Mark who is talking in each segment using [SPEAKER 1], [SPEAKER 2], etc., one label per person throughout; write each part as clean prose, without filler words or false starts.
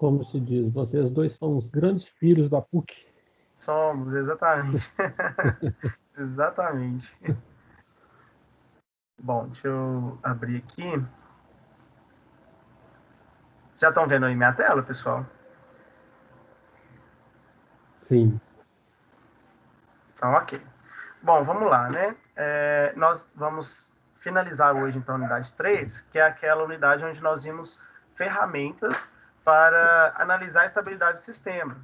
[SPEAKER 1] como se diz, vocês dois são os grandes filhos da PUC.
[SPEAKER 2] Somos, exatamente. Exatamente. Bom, deixa eu abrir aqui. Já estão vendo aí minha tela, pessoal?
[SPEAKER 1] Sim.
[SPEAKER 2] Então, ok. Bom, vamos lá, né? Nós vamos finalizar hoje, então, a unidade 3, que é aquela unidade onde nós vimos ferramentas para analisar a estabilidade do sistema.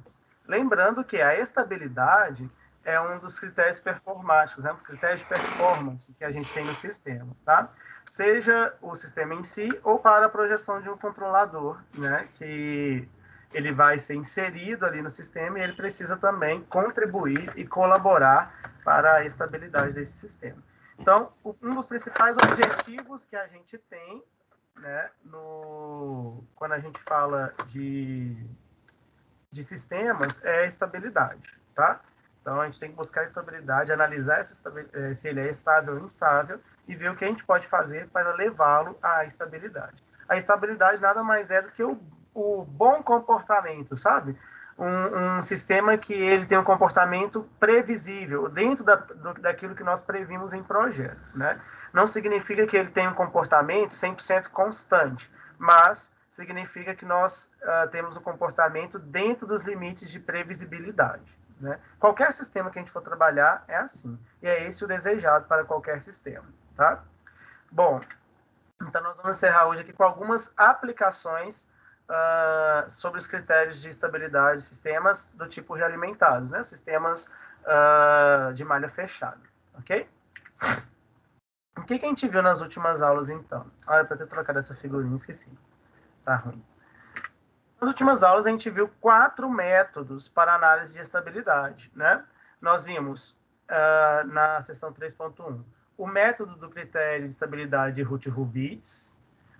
[SPEAKER 2] Lembrando que a estabilidade é um dos critérios performáticos, um critério de performance que a gente tem no sistema, tá? Seja o sistema em si ou para a projeção de um controlador, né? Que ele vai ser inserido ali no sistema e ele precisa também contribuir e colaborar para a estabilidade desse sistema. Então, um dos principais objetivos que a gente tem, né, quando a gente fala de sistemas, é a estabilidade, tá? Então, a gente tem que buscar a estabilidade, analisar se ele é estável ou instável e ver o que a gente pode fazer para levá-lo à estabilidade. A estabilidade nada mais é do que o bom comportamento, sabe? Um sistema que ele tem um comportamento previsível, dentro daquilo que nós previmos em projeto, né? Não significa que ele tenha um comportamento 100% constante, mas significa que nós temos um comportamento dentro dos limites de previsibilidade, né? Qualquer sistema que a gente for trabalhar é assim, e é esse o desejado para qualquer sistema, tá? Bom, então nós vamos encerrar hoje aqui com algumas aplicações sobre os critérios de estabilidade de sistemas do tipo realimentados, né? Sistemas de malha fechada, ok? O que a gente viu nas últimas aulas, então? Olha, para ter trocado essa figurinha, esqueci. Tá ruim. Nas últimas aulas, a gente viu 4 métodos para análise de estabilidade, né? Nós vimos, na seção 3.1, o método do critério de estabilidade de Routh-Hurwitz,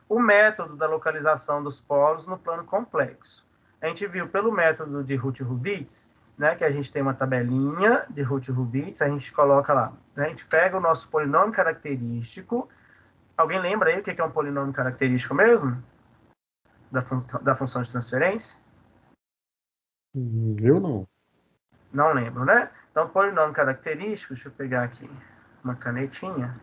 [SPEAKER 2] o método da localização dos polos no plano complexo. A gente viu pelo método de Routh-Hurwitz, né, que a gente tem uma tabelinha de Routh-Hurwitz, a gente coloca lá, né, a gente pega o nosso polinômio característico. Alguém lembra aí o que é um polinômio característico mesmo? Da função de transferência?
[SPEAKER 1] Eu não.
[SPEAKER 2] Não lembro, né? Então, polinômio característico, deixa eu pegar aqui uma canetinha.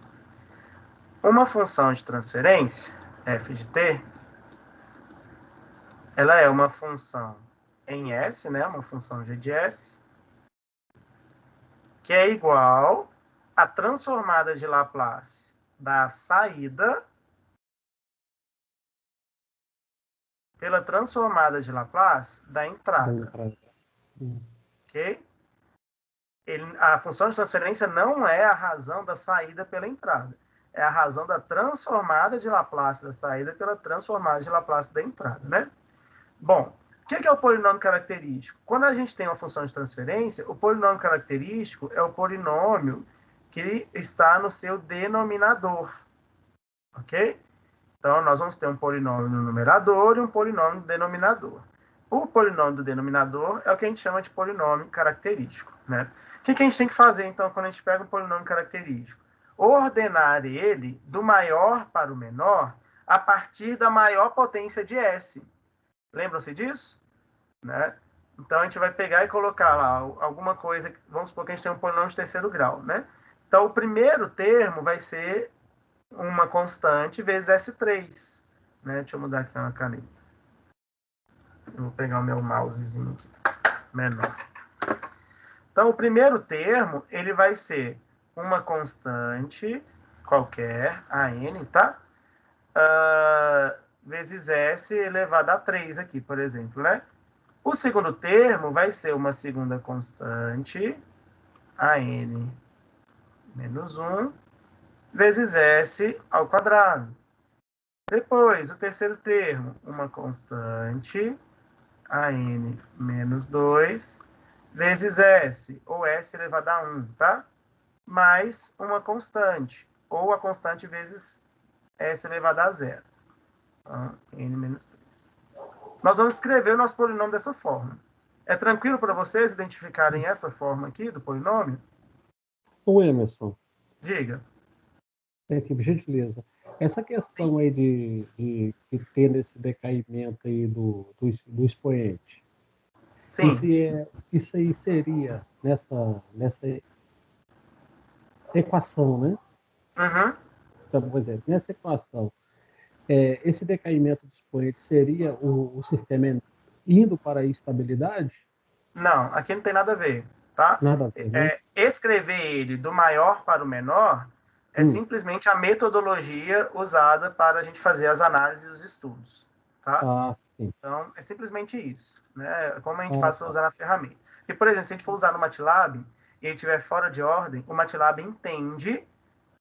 [SPEAKER 2] Uma função de transferência, f de t, ela é uma função em S, né? Uma função g de S, que é igual à transformada de Laplace da saída pela transformada de Laplace da entrada. Ok? A função de transferência não é a razão da saída pela entrada. É a razão da transformada de Laplace da saída pela transformada de Laplace da entrada, né? Bom, o que é o polinômio característico? Quando a gente tem uma função de transferência, o polinômio característico é o polinômio que está no seu denominador, ok? Então, nós vamos ter um polinômio no numerador e um polinômio no denominador. O polinômio do denominador é o que a gente chama de polinômio característico, né? O que a gente tem que fazer, então, quando a gente pega um polinômio característico? Ordenar ele do maior para o menor a partir da maior potência de S. Lembram-se disso? Né? Então, a gente vai pegar e colocar lá alguma coisa, vamos supor que a gente tem um polinômio de terceiro grau, né? Então, o primeiro termo vai ser uma constante vezes S3. Né? Deixa eu mudar aqui uma caneta. Eu vou pegar o meu mousezinho aqui, menor. Então, o primeiro termo, ele vai ser uma constante qualquer, a n, tá? Vezes S elevado a 3 aqui, por exemplo, né? O segundo termo vai ser uma segunda constante, a n menos 1, vezes S ao quadrado. Depois, o terceiro termo, uma constante, a n menos 2, vezes S, ou S elevado a 1, tá? Mais uma constante, ou a constante vezes S elevado a 0. Então, n menos 3. Nós vamos escrever o nosso polinômio dessa forma. É tranquilo para vocês identificarem essa forma aqui do polinômio?
[SPEAKER 1] O Emerson,
[SPEAKER 2] Diga.
[SPEAKER 1] aqui, por gentileza. Essa questão aí de ter esse decaimento aí do expoente, isso,
[SPEAKER 2] Sim.
[SPEAKER 1] isso aí seria nessa equação, né?
[SPEAKER 2] Uhum.
[SPEAKER 1] Então, por exemplo, nessa equação, esse decaimento do expoente seria o sistema indo para a estabilidade?
[SPEAKER 2] Não, aqui não tem nada a ver, tá?
[SPEAKER 1] Nada a ver, né?
[SPEAKER 2] Escrever ele do maior para o menor é
[SPEAKER 1] Hum.
[SPEAKER 2] simplesmente a metodologia usada para a gente fazer as análises e os estudos, tá?
[SPEAKER 1] Ah, sim.
[SPEAKER 2] Então, é simplesmente isso, né? Como a gente
[SPEAKER 1] Ah,
[SPEAKER 2] faz para
[SPEAKER 1] tá.
[SPEAKER 2] usar na ferramenta. Porque, por exemplo, se a gente for usar no MATLAB e ele estiver fora de ordem, o MATLAB entende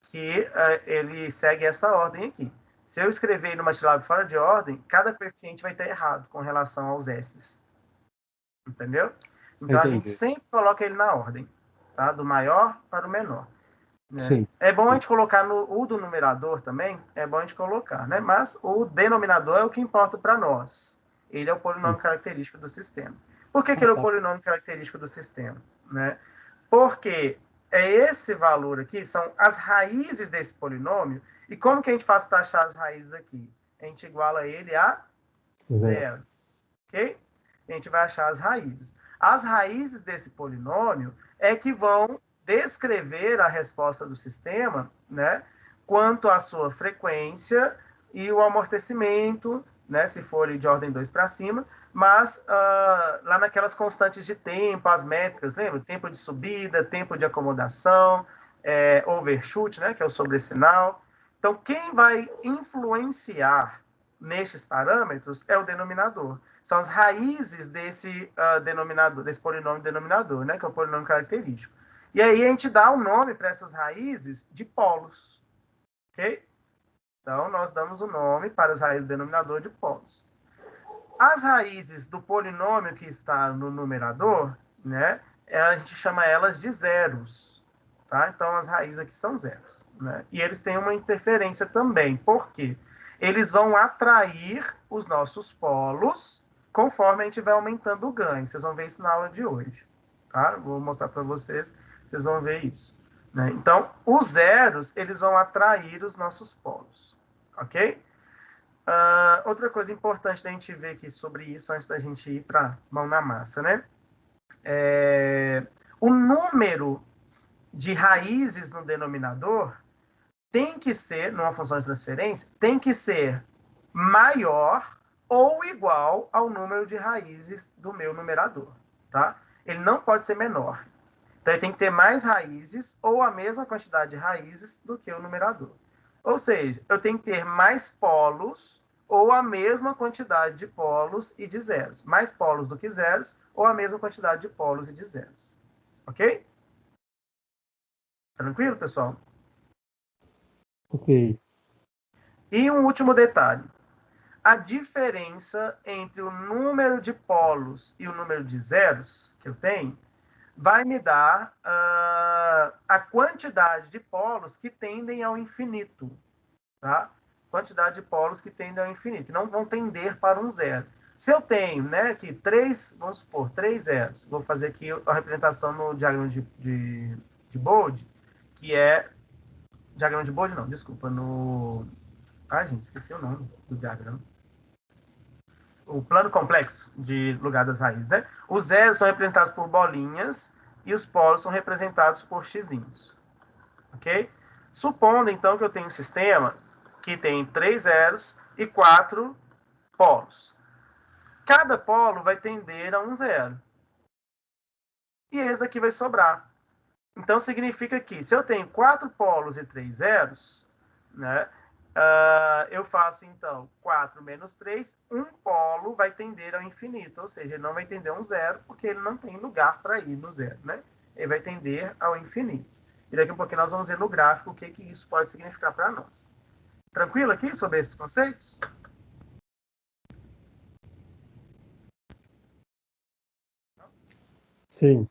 [SPEAKER 2] que ele segue essa ordem aqui. Se eu escrever no MATLAB fora de ordem, cada coeficiente vai estar errado com relação aos S's. Entendeu? Então, a gente
[SPEAKER 1] Entendi.
[SPEAKER 2] sempre coloca ele na ordem, tá? Do maior para o menor. Né?
[SPEAKER 1] Sim.
[SPEAKER 2] É bom a
[SPEAKER 1] Sim.
[SPEAKER 2] gente colocar o do numerador também, é bom a gente colocar, né? Mas o denominador é o que importa para nós. Ele é o
[SPEAKER 1] Hum.
[SPEAKER 2] polinômio característico do sistema. Por que, que
[SPEAKER 1] Ah,
[SPEAKER 2] ele é o
[SPEAKER 1] tá.
[SPEAKER 2] polinômio característico do sistema? Né? Porque é esse valor aqui, são as raízes desse polinômio, e como que a gente faz para achar as raízes aqui? A gente iguala ele a
[SPEAKER 1] Zero.
[SPEAKER 2] zero, ok? A gente vai achar as raízes. As raízes desse polinômio é que vão descrever a resposta do sistema, né, quanto à sua frequência e o amortecimento, né, se for de ordem 2 para cima, mas lá naquelas constantes de tempo, as métricas, lembra? Tempo de subida, tempo de acomodação, overshoot, né, que é o sobressinal. Então, quem vai influenciar nestes parâmetros é o denominador. São as raízes desse denominador, desse polinômio denominador, né, que é o polinômio característico. E aí a gente dá o nome para essas raízes de polos, ok? Então, nós damos o nome para as raízes do denominador de polos. As raízes do polinômio que está no numerador, né, a gente chama elas de zeros. Tá? Então, as raízes aqui são zeros. Né? E eles têm uma interferência também. Por quê? Eles vão atrair os nossos polos conforme a gente vai aumentando o ganho. Vocês vão ver isso na aula de hoje. Tá? Vou mostrar para vocês, vocês vão ver isso. Né? Então, os zeros, eles vão atrair os nossos polos. Ok? Outra coisa importante da gente ver aqui sobre isso, antes da gente ir para mão na massa, né? O número de raízes no denominador tem que ser, numa função de transferência, tem que ser maior ou igual ao número de raízes do meu numerador, tá? Ele não pode ser menor. Então, ele tem que ter mais raízes ou a mesma quantidade de raízes do que o numerador. Ou seja, eu tenho que ter mais polos ou a mesma quantidade de polos e de zeros. Mais polos do que zeros ou a mesma quantidade de polos e de zeros. Ok? Tranquilo, pessoal?
[SPEAKER 1] Ok.
[SPEAKER 2] E um último detalhe. A diferença entre o número de polos e o número de zeros que eu tenho vai me dar a quantidade de polos que tendem ao infinito. Tá? Quantidade de polos que tendem ao infinito. Não vão tender para um zero. Se eu tenho, né, aqui vamos supor, três zeros. Vou fazer aqui a representação no diagrama de Bode, que é... Diagrama de Bode não, desculpa, no... Ai, gente, esqueci o nome do diagrama. O plano complexo de lugar das raízes, né? Os zeros são representados por bolinhas e os polos são representados por xizinhos. Ok? Supondo, então, que eu tenho um sistema que tem 3 zeros e 4 polos. Cada polo vai tender a um zero. E esse aqui vai sobrar. Então, significa que se eu tenho 4 polos e 3 zeros, né, eu faço, então, 4 menos 3, um polo vai tender ao infinito, ou seja, ele não vai tender a um zero, porque ele não tem lugar para ir no zero, né? Ele vai tender ao infinito. E daqui a pouquinho nós vamos ver no gráfico o que isso pode significar para nós. Tranquilo aqui sobre esses conceitos?
[SPEAKER 1] Sim.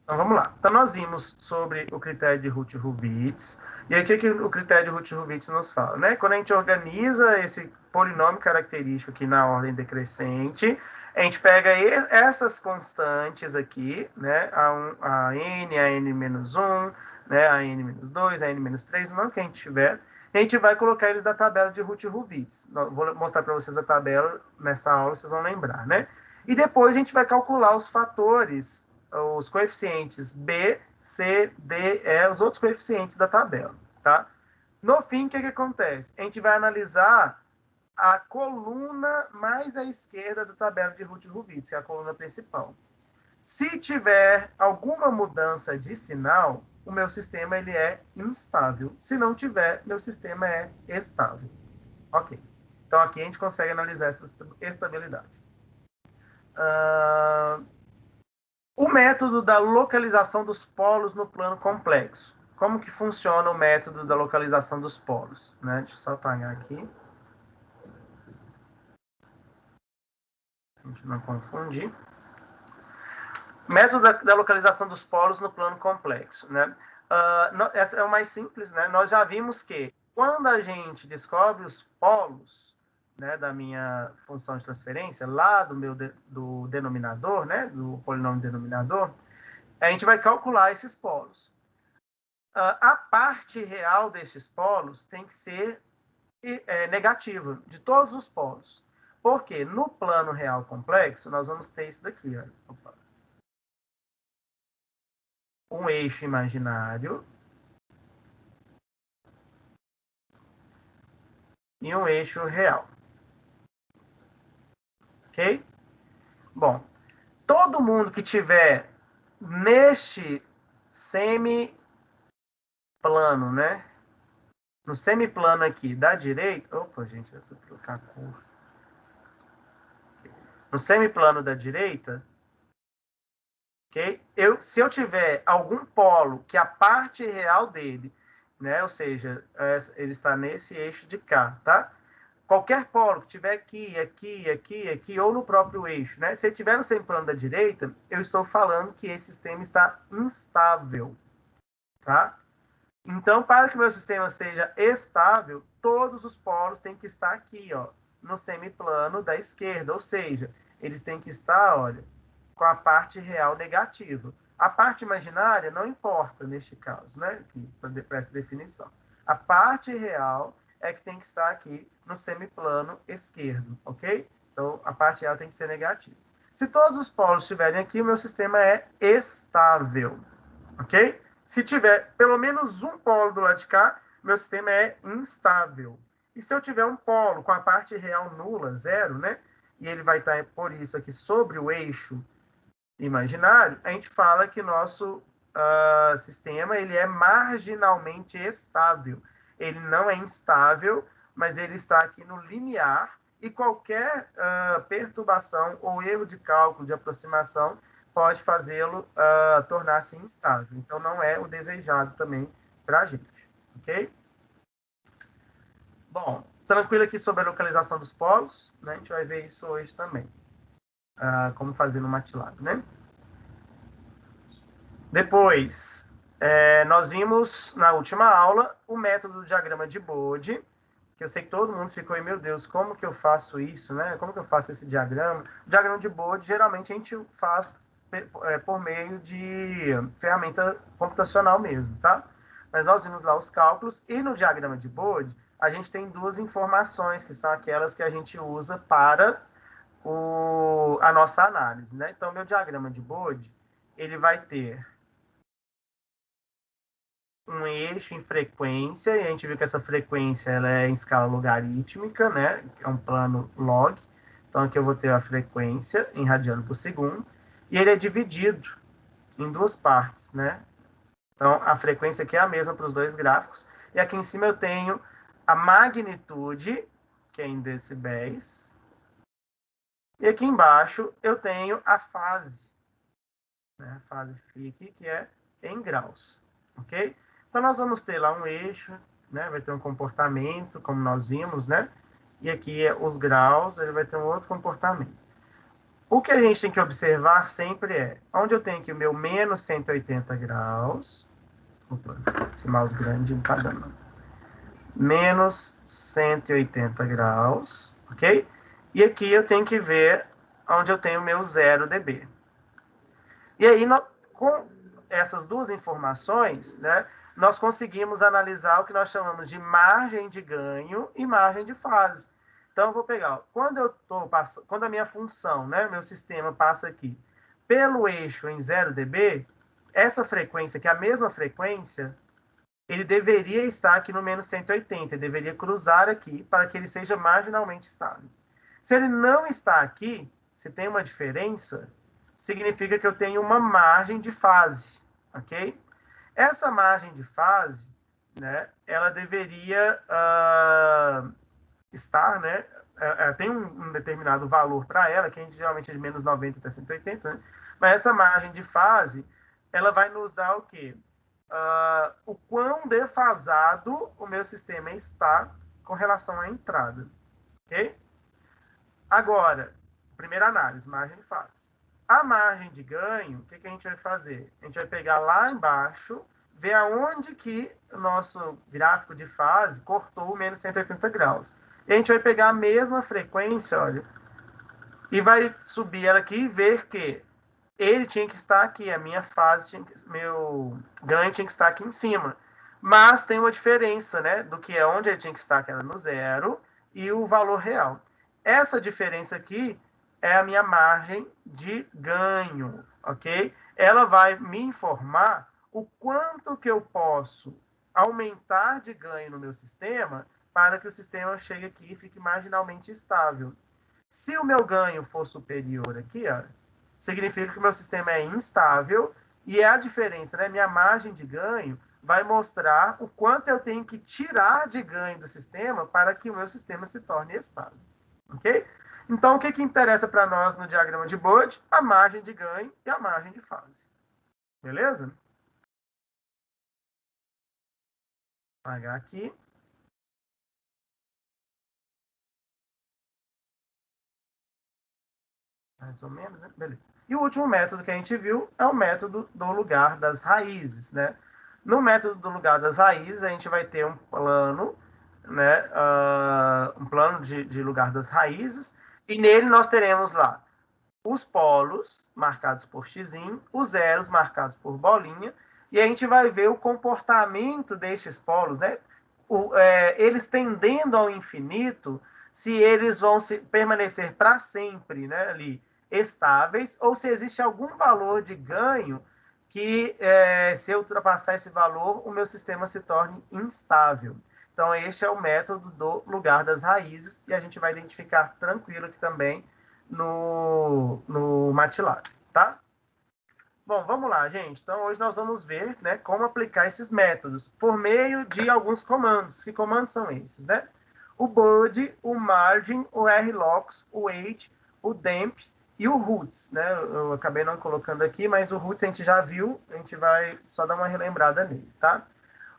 [SPEAKER 2] Então vamos lá. Então nós vimos sobre o critério de Hurwitz. E aí o que o critério de Hurwitz nos fala? Né? Quando a gente organiza esse polinômio característico aqui na ordem decrescente, A gente pega essas constantes aqui, né? A N-1, né? A N-2, a N-3, o nome que a gente tiver. A gente vai colocar eles na tabela de Hurwitz. Vou mostrar para vocês a tabela nessa aula, vocês vão lembrar, né? E depois a gente vai calcular os fatores, os coeficientes B, C, D, E, os outros coeficientes da tabela, tá? No fim, o que acontece? A gente vai analisar a coluna mais à esquerda da tabela de Hurwitz, que é a coluna principal. Se tiver alguma mudança de sinal, o meu sistema ele é instável. Se não tiver, meu sistema é estável. Ok. Então, aqui a gente consegue analisar essa estabilidade. O método da localização dos polos no plano complexo. Como que funciona o método da localização dos polos? Né? Deixa eu só apagar aqui. A gente não confundir. Método da localização dos polos no plano complexo. Né? Essa é o mais simples. Né? Nós já vimos que quando a gente descobre os polos, né, da minha função de transferência, lá do denominador, né, do polinômio denominador, a gente vai calcular esses polos. A parte real desses polos tem que ser negativa, de todos os polos. Porque no plano real complexo, nós vamos ter isso daqui. Ó. Um eixo imaginário e um eixo real. Ok? Bom, todo mundo que tiver neste semiplano, né? No semiplano aqui da direita... Opa, gente, eu vou trocar a cor. No semiplano da direita... Okay? Se eu tiver algum polo que a parte real dele, né, ou seja, ele está nesse eixo de cá, tá? Qualquer polo que tiver aqui, ou no próprio eixo, né? Se ele estiver no semiplano da direita, eu estou falando que esse sistema está instável, tá? Então, para que o meu sistema seja estável, todos os polos têm que estar aqui, ó, no semiplano da esquerda, ou seja, eles têm que estar, olha, com a parte real negativa. A parte imaginária não importa neste caso, né? Para essa definição. A parte real é que tem que estar aqui no semiplano esquerdo, ok? Então, a parte real tem que ser negativa. Se todos os polos estiverem aqui, o meu sistema é estável, ok? Se tiver pelo menos um polo do lado de cá, meu sistema é instável. E se eu tiver um polo com a parte real nula, zero, né? E ele vai estar, por isso, aqui sobre o eixo imaginário, a gente fala que nosso sistema ele é marginalmente estável. Ele não é instável, mas ele está aqui no limiar e qualquer perturbação ou erro de cálculo, de aproximação, pode fazê-lo tornar-se instável. Então, não é o desejado também para a gente. Ok? Bom, tranquilo aqui sobre a localização dos polos, né? A gente vai ver isso hoje também. Como fazer no MATLAB, né? Depois, nós vimos na última aula o método do diagrama de Bode, que eu sei que todo mundo ficou aí, meu Deus, como que eu faço isso, né? Como que eu faço esse diagrama? O diagrama de Bode, geralmente, a gente faz por meio de ferramenta computacional mesmo, tá? Mas nós vimos lá os cálculos, e no diagrama de Bode, a gente tem duas informações, que são aquelas que a gente usa para a nossa análise, né? Então, meu diagrama de Bode, ele vai ter um eixo em frequência, e a gente viu que essa frequência ela é em escala logarítmica, né? É um plano log. Então, aqui eu vou ter a frequência em radiano por segundo, e ele é dividido em duas partes, né? Então, a frequência aqui é a mesma para os dois gráficos, e aqui em cima eu tenho a magnitude, que é em decibéis, e aqui embaixo eu tenho a fase, né? A fase fria aqui, que é em graus, ok? Então, nós vamos ter lá um eixo, né? Vai ter um comportamento, como nós vimos, né? E aqui os graus, ele vai ter um outro comportamento. O que a gente tem que observar sempre é, onde eu tenho aqui o meu menos 180 graus, opa, esse mouse grande não está dando, menos 180 graus, ok? E aqui eu tenho que ver onde eu tenho meu 0 dB. E aí, com essas duas informações, né, nós conseguimos analisar o que nós chamamos de margem de ganho e margem de fase. Então, eu vou pegar, quando a minha função, né, meu sistema passa aqui pelo eixo em 0 dB, essa frequência, que é a mesma frequência, ele deveria estar aqui no menos 180, ele deveria cruzar aqui para que ele seja marginalmente estável. Se ele não está aqui, se tem uma diferença, significa que eu tenho uma margem de fase, ok? Essa margem de fase, né, ela deveria estar, né, tem um determinado valor para ela, que a gente geralmente é de menos 90 até 180, né? Mas essa margem de fase, ela vai nos dar o quê? O quão defasado o meu sistema está com relação à entrada, ok? Agora, primeira análise, margem de fase. A margem de ganho, o que a gente vai fazer? A gente vai pegar lá embaixo, ver aonde que o nosso gráfico de fase cortou o menos 180 graus. E a gente vai pegar a mesma frequência, olha, e vai subir ela aqui e ver que ele tinha que estar aqui, a minha fase, meu ganho tinha que estar aqui em cima. Mas tem uma diferença, né, do que é onde ele tinha que estar, que era no 0, e o valor real. Essa diferença aqui é a minha margem de ganho, ok? Ela vai me informar o quanto que eu posso aumentar de ganho no meu sistema para que o sistema chegue aqui e fique marginalmente estável. Se o meu ganho for superior aqui, ó, significa que o meu sistema é instável e é a diferença, né? Minha margem de ganho vai mostrar o quanto eu tenho que tirar de ganho do sistema para que o meu sistema se torne estável. Ok? Então, o que interessa para nós no diagrama de Bode? A margem de ganho e a margem de fase. Beleza? Vou apagar aqui. Mais ou menos, né? Beleza. E o último método que a gente viu é o método do lugar das raízes, né? No método do lugar das raízes, a gente vai ter um plano, né? Um plano de lugar das raízes, e nele nós teremos lá os polos marcados por x, os zeros marcados por bolinha, e a gente vai ver o comportamento destes polos, né? Eles tendendo ao infinito, se eles vão permanecer para sempre, né, ali, estáveis, ou se existe algum valor de ganho que, se eu ultrapassar esse valor, o meu sistema se torne instável. Então, este é o método do lugar das raízes, e a gente vai identificar tranquilo aqui também no MATLAB, tá? Bom, vamos lá, gente. Então, hoje nós vamos ver, né, como aplicar esses métodos por meio de alguns comandos. Que comandos são esses, né? O bud, o margin, o rlocks, o age, o demp e o roots, né? Eu acabei não colocando aqui, mas o roots a gente já viu, a gente vai só dar uma relembrada nele, tá?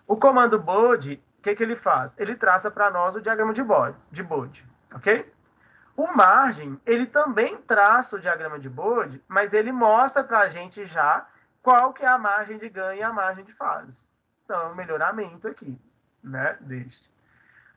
[SPEAKER 2] O comando bud, o que ele faz? Ele traça para nós o diagrama de bud, ok? O margem, ele também traça o diagrama de Bode, mas ele mostra para a gente já qual que é a margem de ganho e a margem de fase. Então, é um melhoramento aqui, né, deste.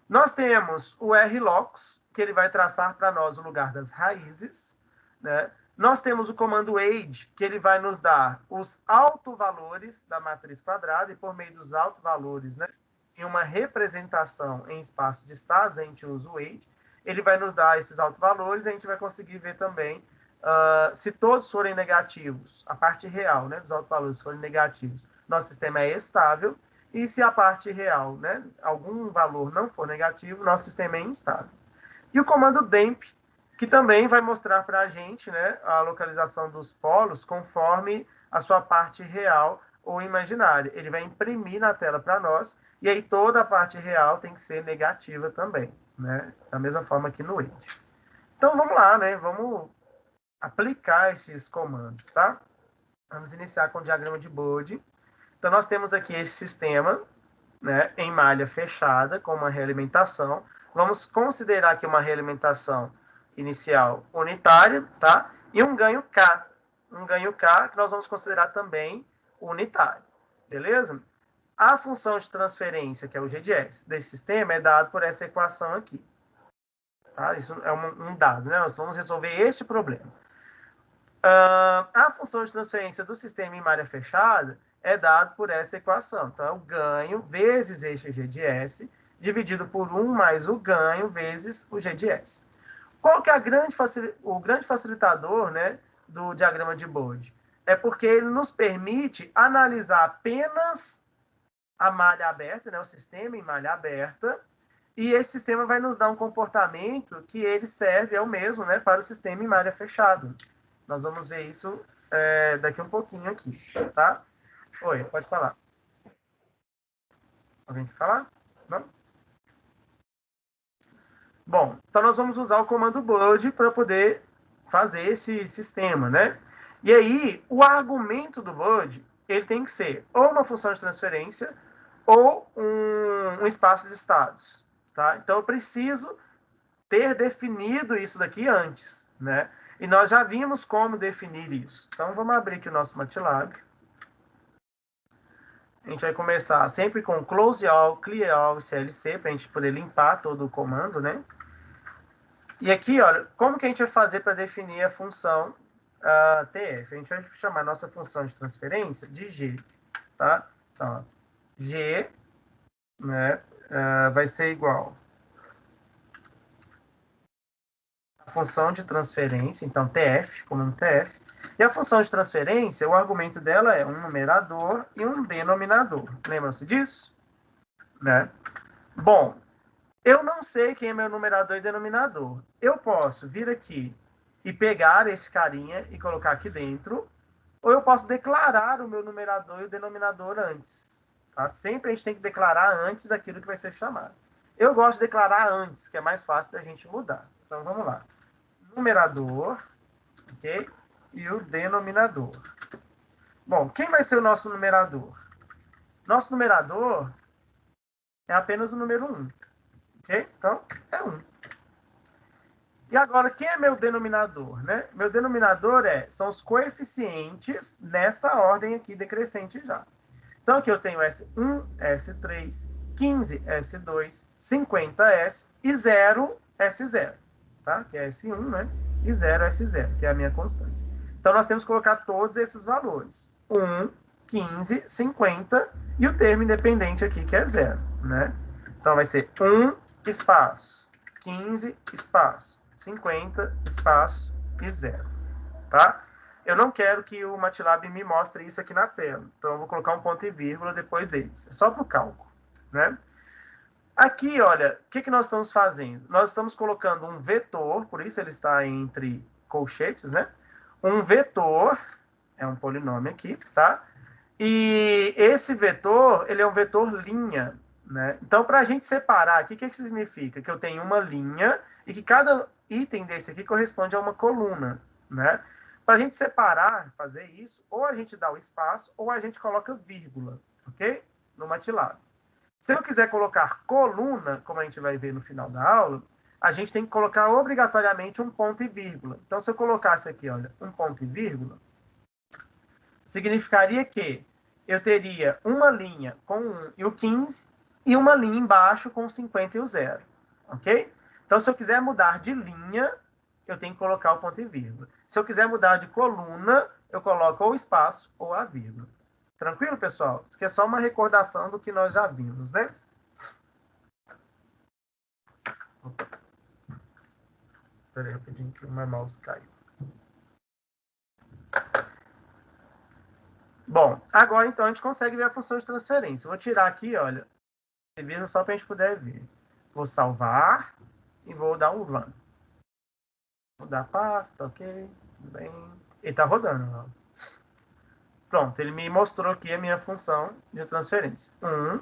[SPEAKER 2] Nós temos o rlocks, que ele vai traçar para nós o lugar das raízes, né? Nós temos o comando age, que ele vai nos dar os autovalores da matriz quadrada, e por meio dos autovalores, né, em uma representação em espaço de estados, a gente usa o age. Ele vai nos dar esses autovalores, e a gente vai conseguir ver também se todos forem negativos, a parte real, né, dos autovalores forem negativos, nosso sistema é estável, e se a parte real, né, algum valor não for negativo, nosso sistema é instável. E o comando demp, que também vai mostrar para a gente, né, a localização dos polos conforme a sua parte real ou imaginária. Ele vai imprimir na tela para nós, e aí toda a parte real tem que ser negativa também, né, da mesma forma que no Edge. Então vamos lá, né, vamos aplicar esses comandos, tá? Vamos iniciar com o diagrama de Bode. Então nós temos aqui esse sistema, né, em malha fechada, com uma realimentação. Vamos considerar aqui uma realimentação inicial unitária, tá? E um ganho K. Um ganho K que nós vamos considerar também unitário. Beleza? A função de transferência, que é o G de S, desse sistema é dado por essa equação aqui. Tá? Isso é um dado, né? Nós vamos resolver este problema. A função de transferência do sistema em malha fechada é dado por essa equação. Então, é o ganho vezes este G de S, dividido por 1 mais o ganho vezes o G de S. Qual que é o grande facilitador, né, do diagrama de Bode? É porque ele nos permite analisar apenas a malha aberta, né, o sistema em malha aberta, e esse sistema vai nos dar um comportamento que ele serve, é o mesmo, né, para o sistema em malha fechada. Nós vamos ver isso daqui um pouquinho aqui, tá? Oi, pode falar. Alguém quer falar? Não? Bom, então nós vamos usar o comando Bode para poder fazer esse sistema, né? E aí, o argumento do Bode, ele tem que ser ou uma função de transferência ou um espaço de estados, tá? Então, eu preciso ter definido isso daqui antes, né? E nós já vimos como definir isso. Então, vamos abrir aqui o nosso MATLAB. A gente vai começar sempre com close all, clear all e CLC, para a gente poder limpar todo o comando, né? E aqui, olha, como que a gente vai fazer para definir a função TF? A gente vai chamar a nossa função de transferência de G, tá? Então, ó, G, né, vai ser igual a função de transferência, então TF, como TF. E a função de transferência, o argumento dela é um numerador e um denominador. Lembram-se disso? Né? Bom, eu não sei quem é meu numerador e denominador. Eu posso vir aqui e pegar esse carinha e colocar aqui dentro, ou eu posso declarar o meu numerador e o denominador antes. Tá? Sempre a gente tem que declarar antes aquilo que vai ser chamado. Eu gosto de declarar antes, que é mais fácil da gente mudar. Então, vamos lá. Numerador, ok? E o denominador. Bom, quem vai ser o nosso numerador? Nosso numerador é apenas o número 1. Ok? Então, é 1. E agora, quem é meu denominador? Né? Meu denominador são os coeficientes nessa ordem aqui decrescente já. Então, aqui eu tenho S1, S3, 15, S2, 50S e 0, S0. Tá? Que é S1, né? E 0, S0, que é a minha constante. Então, nós temos que colocar todos esses valores. 1, 15, 50 e o termo independente aqui, que é 0. Né? Então, vai ser 1, espaço, 15, espaço, 50, espaço e 0. Tá? Eu não quero que o MATLAB me mostre isso aqui na tela. Então, eu vou colocar um ponto e vírgula depois deles. É só para o cálculo. Né? Aqui, olha, o que nós estamos fazendo? Nós estamos colocando um vetor, por isso ele está entre colchetes, né? Um vetor, é um polinômio aqui, tá? E esse vetor, ele é um vetor linha, né? Então, para a gente separar aqui, o que significa? Que eu tenho uma linha e que cada item desse aqui corresponde a uma coluna, né? Para a gente separar, fazer isso, ou a gente dá o espaço, ou a gente coloca vírgula, ok? No MATLAB. Se eu quiser colocar coluna, como a gente vai ver no final da aula, a gente tem que colocar obrigatoriamente um ponto e vírgula. Então, se eu colocasse aqui, olha, um ponto e vírgula, significaria que eu teria uma linha com 1 e o 15 e uma linha embaixo com o 50 e o 0. Ok? Então, se eu quiser mudar de linha, eu tenho que colocar o ponto e vírgula. Se eu quiser mudar de coluna, eu coloco ou o espaço ou a vírgula. Tranquilo, pessoal? Isso aqui é só uma recordação do que nós já vimos, né? Espera aí, rapidinho que o meu mouse caiu. Bom, agora então a gente consegue ver a função de transferência. Vou tirar aqui, olha, só para a gente poder ver. Vou salvar e vou dar um run. Vou dar pasta, ok, tudo bem. Ele está rodando. Ó. Pronto, ele me mostrou aqui a minha função de transferência. 1,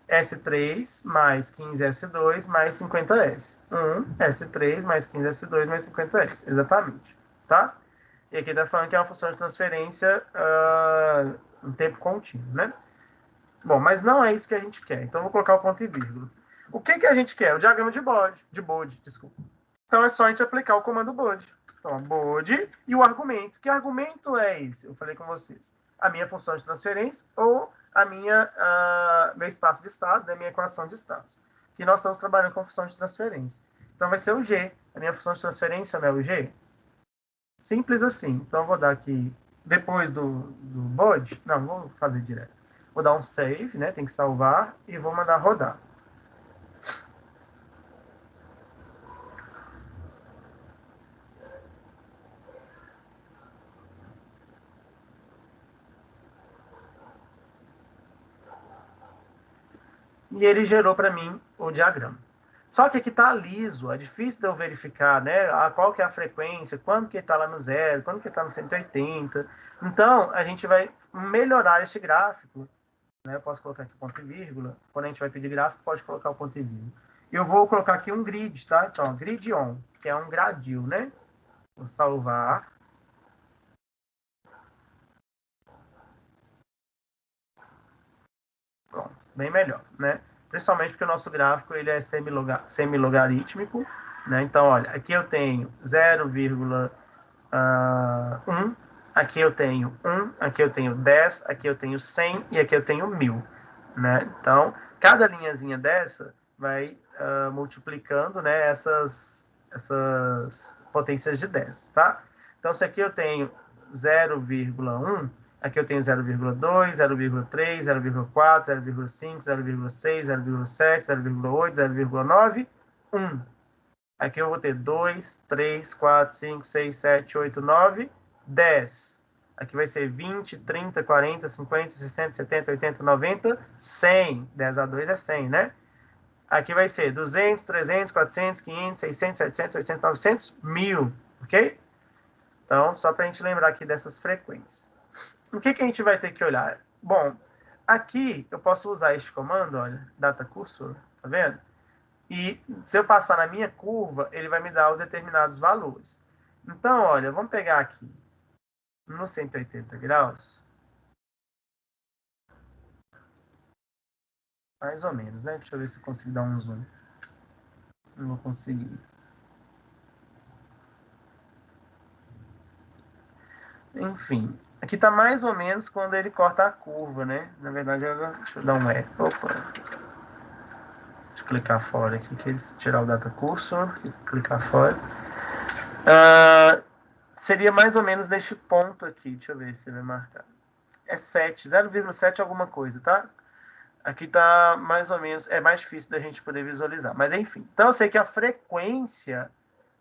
[SPEAKER 2] S3 mais 15S2 mais 50S. 1, S3 mais 15S2 mais 50S. Exatamente. Tá? E aqui está falando que é uma função de transferência em tempo contínuo, né? Bom, mas não é isso que a gente quer. Então, eu vou colocar o ponto e vírgula. O que a gente quer? O diagrama de Bode, desculpa. Então, é só a gente aplicar o comando Bode. Então, Bode e o argumento. Que argumento é esse? Eu falei com vocês. A minha função de transferência ou meu espaço de estados, né, minha equação de estados. Que nós estamos trabalhando com função de transferência. Então, vai ser o G. A minha função de transferência não é o G? Simples assim. Então, eu vou dar aqui, depois do bode, não, vou fazer direto. Vou dar um save, né? Tem que salvar e vou mandar rodar. E ele gerou para mim o diagrama. Só que aqui está liso, é difícil de eu verificar, né? Qual que é a frequência, quando que está lá no zero, quando que está no 180. Então, a gente vai melhorar esse gráfico, né? Eu posso colocar aqui ponto e vírgula. Quando a gente vai pedir gráfico, pode colocar o ponto e vírgula. Eu vou colocar aqui um grid, tá? Então, grid on, que é um gradil, né? Vou salvar. Pronto, bem melhor, né? Principalmente porque o nosso gráfico ele é semilogarítmico, né? Então, olha, aqui eu tenho 0,1, aqui eu tenho 1, aqui eu tenho 10, aqui eu tenho 100 e aqui eu tenho 1000, né? Então, cada linhazinha dessa vai multiplicando, né, essas potências de 10, tá? Então, se aqui eu tenho 0,1, aqui eu tenho 0,2, 0,3, 0,4, 0,5, 0,6, 0,7, 0,8, 0,9, 1. Aqui eu vou ter 2, 3, 4, 5, 6, 7, 8, 9, 10. Aqui vai ser 20, 30, 40, 50, 60, 70, 80, 90, 100. 10 a 2 é 100, né? Aqui vai ser 200, 300, 400, 500, 600, 700, 800, 900, 1000. Ok? Então, só para a gente lembrar aqui dessas frequências. O que a gente vai ter que olhar? Bom, aqui eu posso usar este comando, olha, data cursor, tá vendo? E se eu passar na minha curva, ele vai me dar os determinados valores. Então, olha, vamos pegar aqui no 180 graus, mais ou menos, né? Deixa eu ver se eu consigo dar um zoom. Não vou conseguir. Enfim, aqui está mais ou menos quando ele corta a curva, né? Na verdade, deixa eu dar um E. Opa! Deixa eu clicar fora aqui, que ele tirar o data cursor e clicar fora. Seria mais ou menos neste ponto aqui. Deixa eu ver se ele vai marcar. É 7, 0,7 alguma coisa, tá? Aqui tá mais ou menos, é mais difícil da gente poder visualizar. Mas enfim, então eu sei que a frequência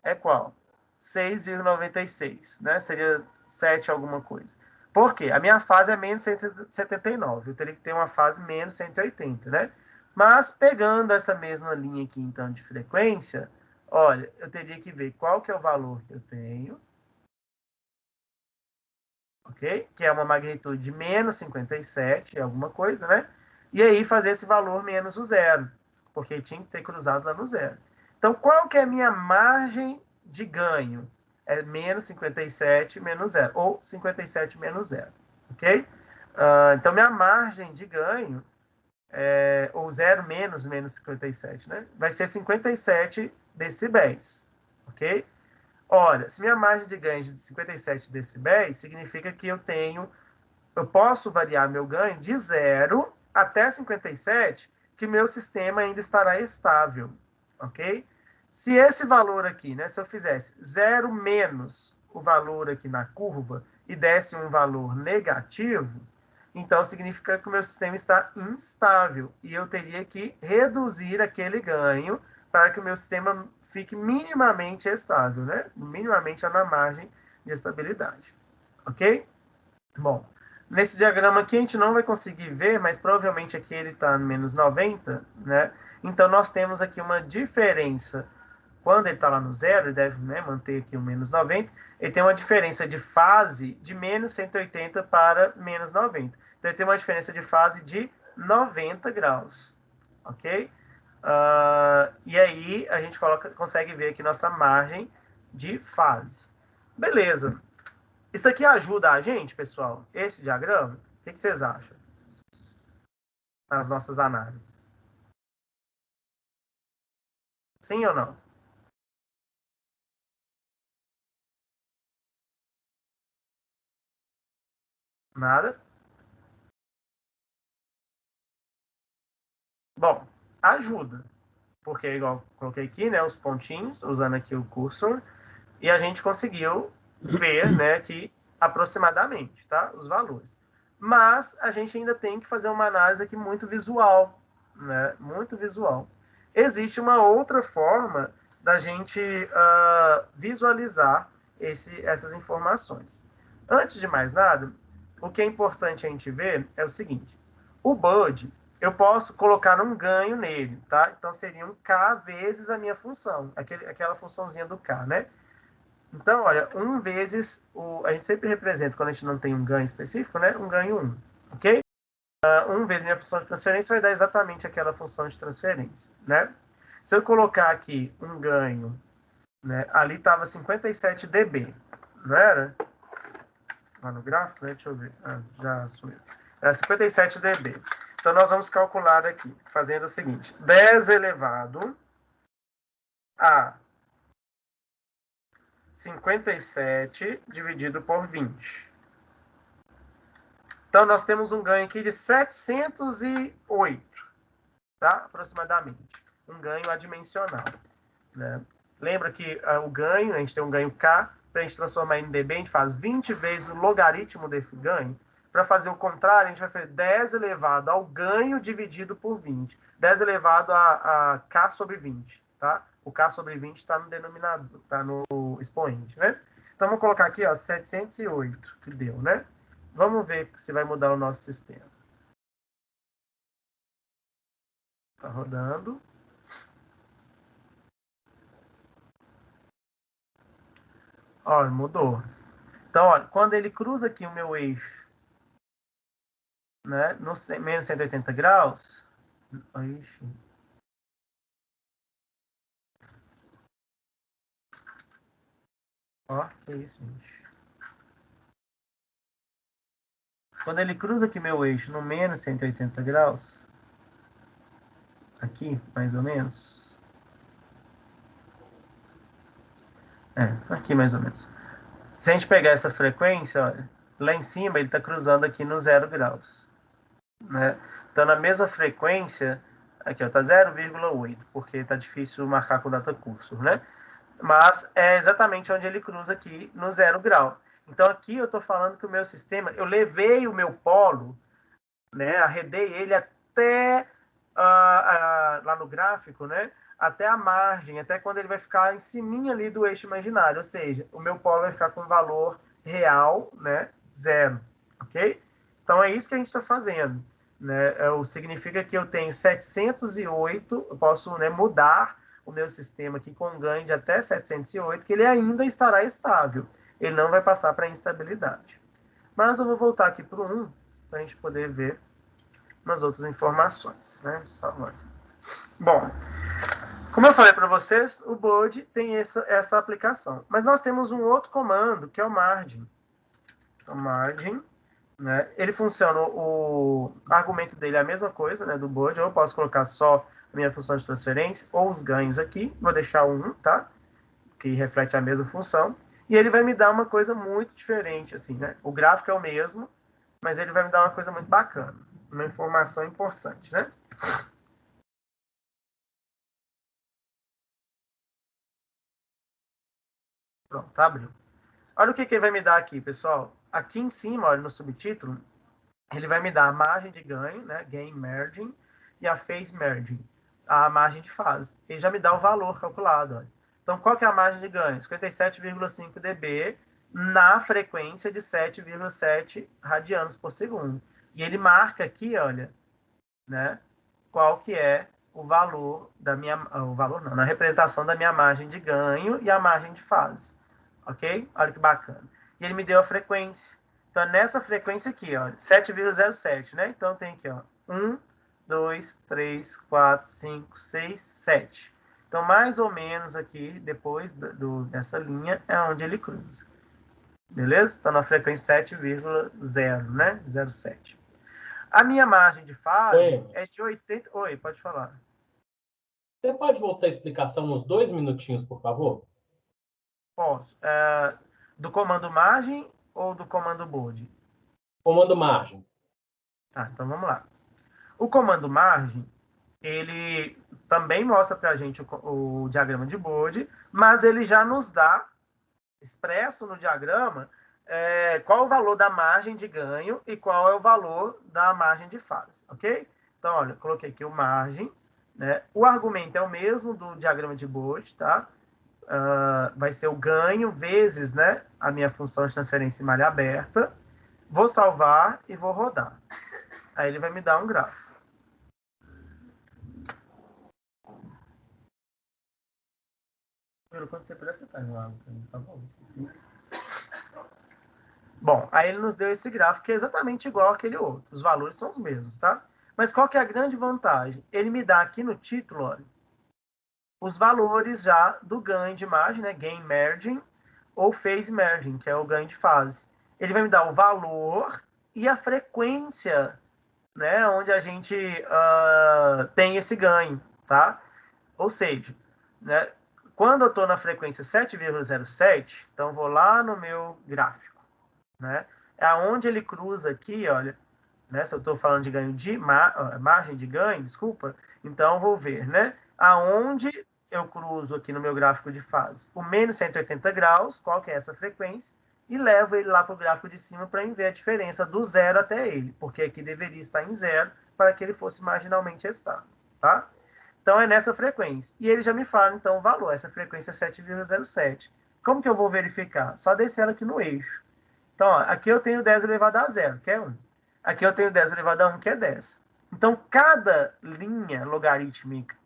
[SPEAKER 2] é qual? 6,96, né? Seria 7 alguma coisa. Por quê? A minha fase é menos 179, eu teria que ter uma fase menos 180, né? Mas pegando essa mesma linha aqui, então, de frequência, olha, eu teria que ver qual que é o valor que eu tenho, ok? Que é uma magnitude de menos 57, alguma coisa, né? E aí fazer esse valor menos o zero, porque tinha que ter cruzado lá no zero. Então, qual que é a minha margem de ganho? É menos 57 menos zero, ou 57 menos zero, ok? Então, minha margem de ganho, ou zero menos 57, né? Vai ser 57 decibéis, ok? Olha, se minha margem de ganho é de 57 decibéis, significa que eu posso variar meu ganho de 0 até 57, que meu sistema ainda estará estável, ok? Se esse valor aqui, né, se eu fizesse 0 menos o valor aqui na curva e desse um valor negativo, então significa que o meu sistema está instável e eu teria que reduzir aquele ganho para que o meu sistema fique minimamente estável, né? Minimamente na margem de estabilidade, ok? Bom, nesse diagrama aqui a gente não vai conseguir ver, mas provavelmente aqui ele está menos 90, né? Então nós temos aqui uma diferença. Quando ele está lá no zero, ele deve, né, manter aqui o menos 90, ele tem uma diferença de fase de menos 180 para menos 90. Então ele tem uma diferença de fase de 90 graus, ok? E aí a gente consegue ver aqui nossa margem de fase. Beleza. Isso aqui ajuda a gente, pessoal? Esse diagrama? O que vocês acham? Nas nossas análises. Sim ou não? Nada? Bom, ajuda. Porque, igual coloquei aqui, né, os pontinhos, usando aqui o cursor, e a gente conseguiu ver, né, que aproximadamente, tá? Os valores. Mas a gente ainda tem que fazer uma análise aqui muito visual, né? Muito visual. Existe uma outra forma da gente visualizar essas informações. Antes de mais nada, o que é importante a gente ver é o seguinte: o Bud, eu posso colocar um ganho nele, tá? Então seria um K vezes a minha função, aquela funçãozinha do K, né? Então, olha, 1 vezes a gente sempre representa, quando a gente não tem um ganho específico, né? Um ganho 1, ok? 1 vezes minha função de transferência vai dar exatamente aquela função de transferência, né? Se eu colocar aqui um ganho, né? Ali estava 57 dB, não era? Lá no gráfico, né? Deixa eu ver. Já sumiu. Era 57 dB. Então, nós vamos calcular aqui, fazendo o seguinte: 10 elevado a 57 dividido por 20. Então, nós temos um ganho aqui de 708, tá? Aproximadamente. Um ganho adimensional, né? Lembra que o ganho, a gente tem um ganho K, para a gente transformar em dB, a gente faz 20 vezes o logaritmo desse ganho. Para fazer o contrário, a gente vai fazer 10 elevado ao ganho dividido por 20. 10 elevado a K sobre 20, tá? O K sobre 20 está no denominador, está no expoente, né? Então, vamos colocar aqui, ó, 708, que deu, né? Vamos ver se vai mudar o nosso sistema. Está rodando. Olha, mudou. Então, olha, quando ele cruza aqui o meu eixo, né, no menos 180 graus, ixi, ó, que isso, gente. Quando ele cruza aqui meu eixo no menos 180 graus, aqui, mais ou menos, aqui mais ou menos. Se a gente pegar essa frequência, olha, lá em cima ele está cruzando aqui no 0 graus, né? Então, na mesma frequência, aqui, ó, tá 0,8, porque tá difícil marcar com data cursor, né? Mas é exatamente onde ele cruza aqui no 0 grau. Então, aqui eu estou falando que o meu sistema, eu levei o meu polo, né, arredei ele até lá no gráfico, né, até a margem, até quando ele vai ficar em cima ali do eixo imaginário, ou seja, o meu polo vai ficar com valor real, né, 0, ok? Então, é isso que a gente está fazendo, né? Significa que eu tenho 708, eu posso, né, mudar o meu sistema aqui com um ganho de até 708, que ele ainda estará estável, ele não vai passar para instabilidade. Mas eu vou voltar aqui para o 1, para a gente poder ver umas outras informações, né? Bom, como eu falei para vocês, o Bode tem essa aplicação. Mas nós temos um outro comando, que é o margin. O margin, né? Ele funciona, o argumento dele é a mesma coisa, né, do Bode. Ou eu posso colocar só a minha função de transferência, ou os ganhos aqui. Vou deixar o 1, tá? Que reflete a mesma função. E ele vai me dar uma coisa muito diferente, assim, né? O gráfico é o mesmo, mas ele vai me dar uma coisa muito bacana. Uma informação importante, né? Pronto, tá abriu. Olha o que ele vai me dar aqui, pessoal. Aqui em cima, olha, no subtítulo, ele vai me dar a margem de ganho, né? Gain margin, e a phase margin, a margem de fase. Ele já me dá o valor calculado, olha. Então, qual que é a margem de ganho? 57,5 dB na frequência de 7,7 radianos por segundo. E ele marca aqui, olha, né? Qual que é o valor da minha, o valor não, na representação da minha margem de ganho e a margem de fase. Ok? Olha que bacana. E ele me deu a frequência. Então, nessa frequência aqui, ó, 7,07, né? Então, tem aqui, ó, 1, 2, 3, 4, 5, 6, 7. Então, mais ou menos aqui, depois dessa linha, é onde ele cruza. Beleza? Então, na frequência 7,0, né? 0,7. A minha margem de fase é de 80... Oi, pode falar.
[SPEAKER 3] Você pode voltar a explicação uns 2 minutinhos, por favor?
[SPEAKER 2] Posso. Do comando margem ou do comando bode?
[SPEAKER 3] Comando margem.
[SPEAKER 2] Tá, então vamos lá. O comando margem, ele também mostra para a gente o diagrama de Bode, mas ele já nos dá expresso no diagrama qual é o valor da margem de ganho e qual é o valor da margem de fase, ok? Então, olha, eu coloquei aqui o margem, né? O argumento é o mesmo do diagrama de Bode, tá? Vai ser o ganho vezes, né, a minha função de transferência em malha aberta. Vou salvar e vou rodar. Aí ele vai me dar um gráfico. Quando você puder, você tá no água, tá bom? Esqueci. Bom, aí ele nos deu esse gráfico que é exatamente igual àquele outro. Os valores são os mesmos, tá? Mas qual que é a grande vantagem? Ele me dá aqui no título, olha, os valores já do ganho de margem, né? Gain margin ou phase margin, que é o ganho de fase. Ele vai me dar o valor e a frequência, né? Onde a gente tem esse ganho, tá? Ou seja, né? Quando eu estou na frequência 7,07, então vou lá no meu gráfico, né? É aonde ele cruza aqui, olha, né? Se eu estou falando de ganho de margem de ganho, desculpa, então vou ver, né? Aonde eu cruzo aqui no meu gráfico de fase o menos 180 graus, qual que é essa frequência, e levo ele lá para o gráfico de cima para ver a diferença do zero até ele, porque aqui deveria estar em zero para que ele fosse marginalmente estável, tá? Então é nessa frequência. E ele já me fala, então, o valor, essa frequência é 7,07. Como que eu vou verificar? Só descer ela aqui no eixo. Então, ó, aqui eu tenho 10 elevado a 0, que é 1. Aqui eu tenho 10 elevado a 1, que é 10. Então, cada linha logarítmica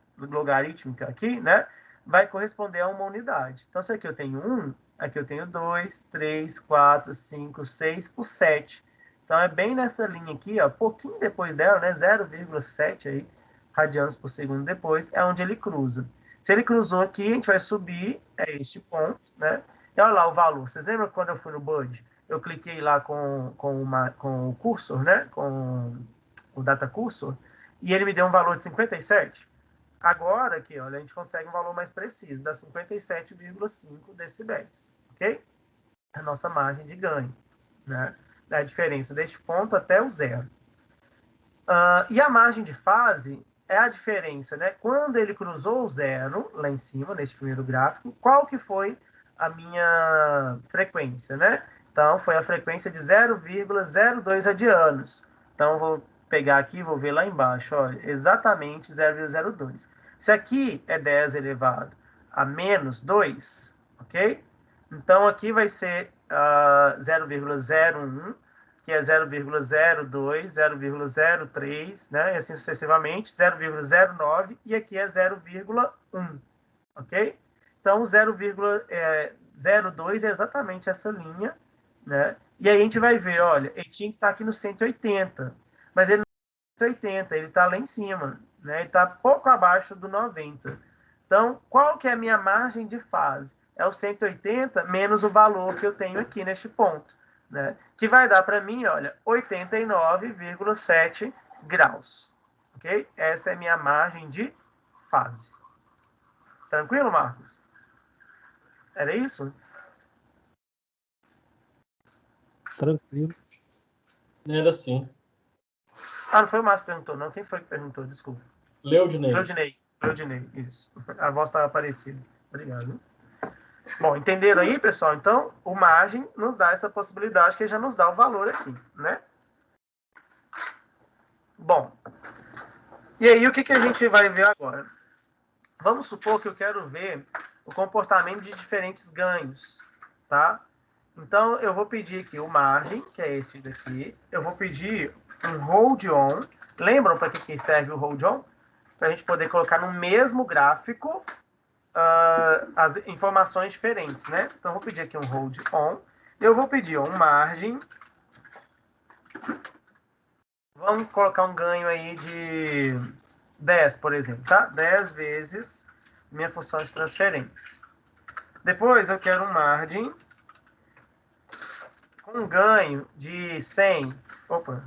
[SPEAKER 2] aqui, né, vai corresponder a uma unidade. Então, se aqui eu tenho 1, aqui eu tenho 2, 3, 4, 5, 6, o 7. Então, é bem nessa linha aqui, ó, pouquinho depois dela, né, 0,7 aí, radianos por segundo depois, é onde ele cruza. Se ele cruzou aqui, a gente vai subir, é este ponto, né? E olha lá o valor. Vocês lembram quando eu fui no Bud? Eu cliquei lá com o cursor, né? Com o data cursor, e ele me deu um valor de 57. Agora, aqui, olha, a gente consegue um valor mais preciso, dá 57,5 decibéis, ok? A nossa margem de ganho, né? Da diferença deste ponto até o zero. E a margem de fase é a diferença, né? Quando ele cruzou o zero, lá em cima, nesse primeiro gráfico, qual que foi a minha frequência, né? Então, foi a frequência de 0,02 radianos. Então, vou pegar aqui e vou ver lá embaixo, olha, exatamente 0,02. Se aqui é 10 elevado a menos 2, ok? Então, aqui vai ser 0,01, que é 0,02, 0,03, né? E assim sucessivamente, 0,09 e aqui é 0,1, ok? Então, 0,02 é exatamente essa linha, né? E aí a gente vai ver, olha, ele tinha que estar aqui no 180, mas ele não está no 180, ele está lá em cima, né? Ele está pouco abaixo do 90. Então, qual que é a minha margem de fase? É o 180 menos o valor que eu tenho aqui neste ponto, né? Que vai dar para mim, olha, 89,7 graus. Ok? Essa é a minha margem de fase. Tranquilo, Marcos? Era isso?
[SPEAKER 1] Tranquilo.
[SPEAKER 3] Era assim.
[SPEAKER 2] Não foi o Márcio que perguntou, não. Quem foi que perguntou? Desculpa.
[SPEAKER 3] Leudinei.
[SPEAKER 2] Leudinei, isso. A voz estava parecida. Obrigado. Bom, entenderam aí, pessoal? Então, o margem nos dá essa possibilidade que já nos dá o valor aqui, né? Bom, e aí o que a gente vai ver agora? Vamos supor que eu quero ver o comportamento de diferentes ganhos, tá? Então, eu vou pedir aqui o margem, que é esse daqui. Eu vou pedir um hold on. Lembram para que serve o hold on? Para a gente poder colocar no mesmo gráfico as informações diferentes, né? Então, eu vou pedir aqui um hold on. Eu vou pedir um margem. Vamos colocar um ganho aí de 10, por exemplo, tá? 10 vezes minha função de transferência. Depois, eu quero um margem com um ganho de 100. Opa!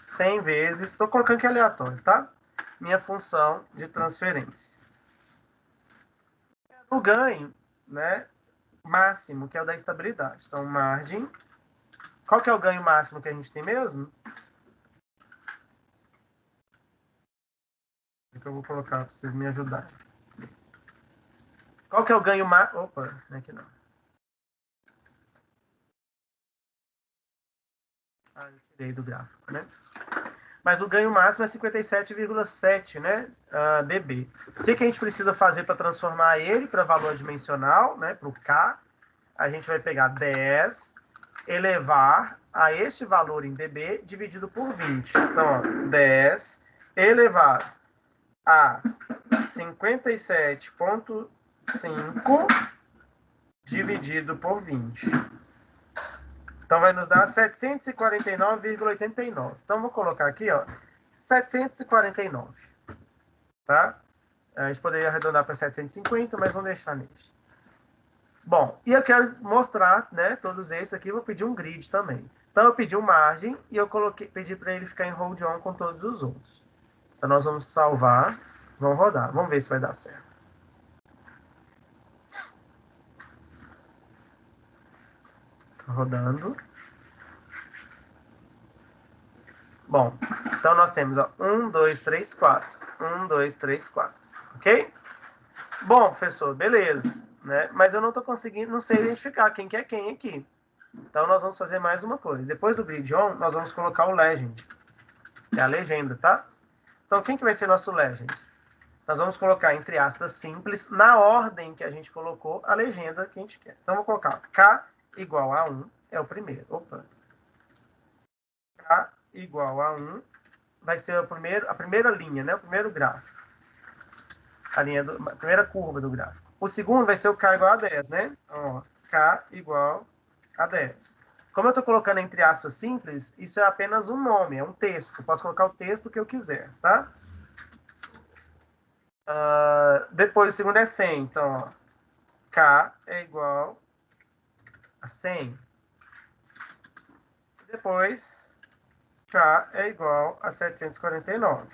[SPEAKER 2] 100 vezes, estou colocando aqui aleatório, tá? Minha função de transferência. O ganho, né, máximo, que é o da estabilidade. Então, margem. Qual que é o ganho máximo que a gente tem mesmo? Que eu vou colocar para vocês me ajudarem. Qual que é o ganho máximo? Opa, não é aqui não. Eu tirei do gráfico, né? Mas o ganho máximo é 57,7, né, dB. O que a gente precisa fazer para transformar ele para valor dimensional, né, para o K? A gente vai pegar 10, elevar a este valor em dB dividido por 20. Então, ó, 10 elevado a 57,5 dividido por 20. Então, vai nos dar 749,89. Então, vou colocar aqui, ó, 749. Tá? A gente poderia arredondar para 750, mas vamos deixar nisso. Bom, e eu quero mostrar, né, todos esses aqui, vou pedir um grid também. Então, eu pedi um margem e eu pedi para ele ficar em hold on com todos os outros. Então, nós vamos salvar, vamos rodar. Vamos ver se vai dar certo. Tá rodando. Bom, então nós temos, ó, 1, 2, 3, 4. 1, 2, 3, 4. Ok? Bom, professor, beleza. Né? Mas eu não estou conseguindo, não sei identificar quem que é quem aqui. Então, nós vamos fazer mais uma coisa. Depois do grid on, nós vamos colocar o legend, que é a legenda, tá? Então, quem que vai ser nosso legend? Nós vamos colocar, entre aspas, simples, na ordem que a gente colocou a legenda que a gente quer. Então, vou colocar K igual a 1, é o primeiro. Opa. K igual a 1 vai ser a primeira linha, né? O primeiro gráfico. A primeira curva do gráfico. O segundo vai ser o K igual a 10, né? Ó, K igual a 10. Como eu estou colocando entre aspas simples, isso é apenas um nome, é um texto. Eu posso colocar o texto que eu quiser, tá? Depois o segundo é 100. Então, ó, K é igual a 100. Depois, K é igual a 749.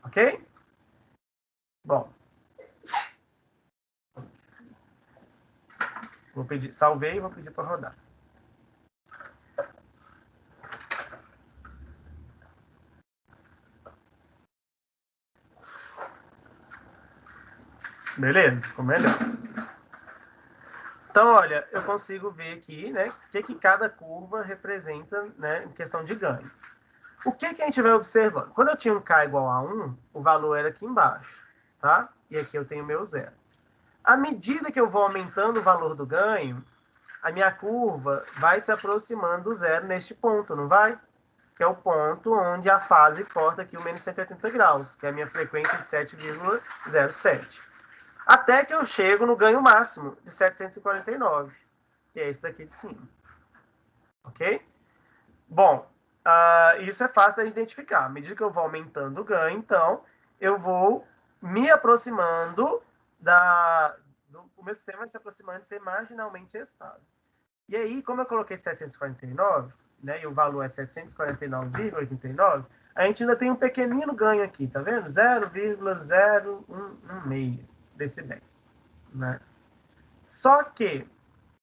[SPEAKER 2] Ok? Bom. Vou pedir, salvei e vou pedir para rodar. Beleza, ficou melhor. Então, olha, eu consigo ver aqui, né, o que cada curva representa, né, em questão de ganho. O que a gente vai observando? Quando eu tinha um K igual a 1, o valor era aqui embaixo, tá? E aqui eu tenho meu zero. À medida que eu vou aumentando o valor do ganho, a minha curva vai se aproximando do zero neste ponto, não vai? Que é o ponto onde a fase corta aqui o menos 180 graus, que é a minha frequência de 7,07. Até que eu chego no ganho máximo de 749, que é esse daqui de cima. Ok? Bom, isso é fácil de identificar. À medida que eu vou aumentando o ganho, então, eu vou me aproximando o meu sistema vai se aproximando de ser marginalmente estável. E aí, como eu coloquei 749, né, e o valor é 749,89, a gente ainda tem um pequenino ganho aqui, tá vendo? 0,0116 decibéis, né? Só que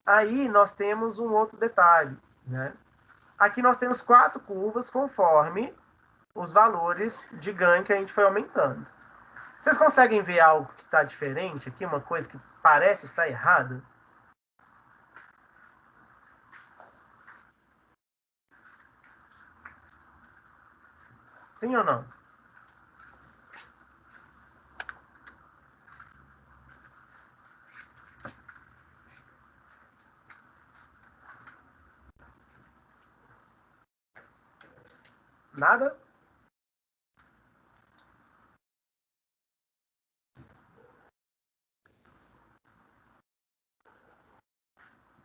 [SPEAKER 2] aí nós temos um outro detalhe, né? Aqui nós temos 4 curvas conforme os valores de ganho que a gente foi aumentando. Vocês conseguem ver algo que está diferente aqui? Uma coisa que parece estar errada? Sim ou não? Nada?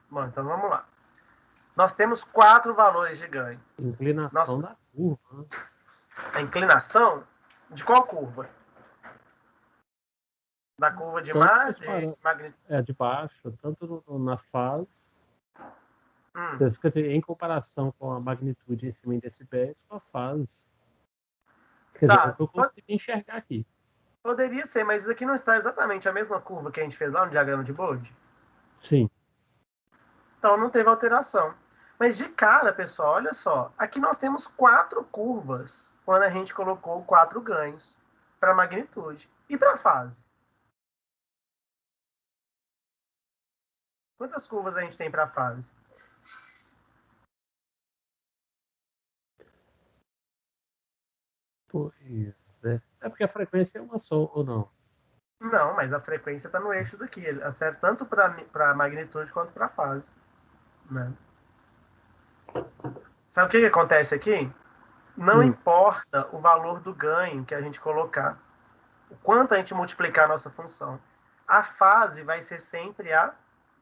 [SPEAKER 2] Bom, então vamos lá. Nós temos 4 valores de ganho.
[SPEAKER 1] Inclinação da curva.
[SPEAKER 2] A inclinação de qual curva? Da curva de magnitude?
[SPEAKER 1] É de baixo, tanto na fase, em comparação com a magnitude em cima em decibéis, com a fase. Quer dizer, é o que eu consigo enxergar aqui.
[SPEAKER 2] Poderia ser, mas isso aqui não está exatamente a mesma curva que a gente fez lá no diagrama de Bode?
[SPEAKER 1] Sim.
[SPEAKER 2] Então não teve alteração. Mas de cara, pessoal, olha só. Aqui nós temos 4 curvas quando a gente colocou 4 ganhos para magnitude. E para fase? Quantas curvas a gente tem para fase?
[SPEAKER 1] Pois é. É porque a frequência é uma só, ou não?
[SPEAKER 2] Não, mas a frequência está no eixo daqui. Ele serve tanto para magnitude quanto para fase. Né? Sabe o que acontece aqui? Não importa o valor do ganho que a gente colocar, o quanto a gente multiplicar a nossa função, a fase vai ser sempre a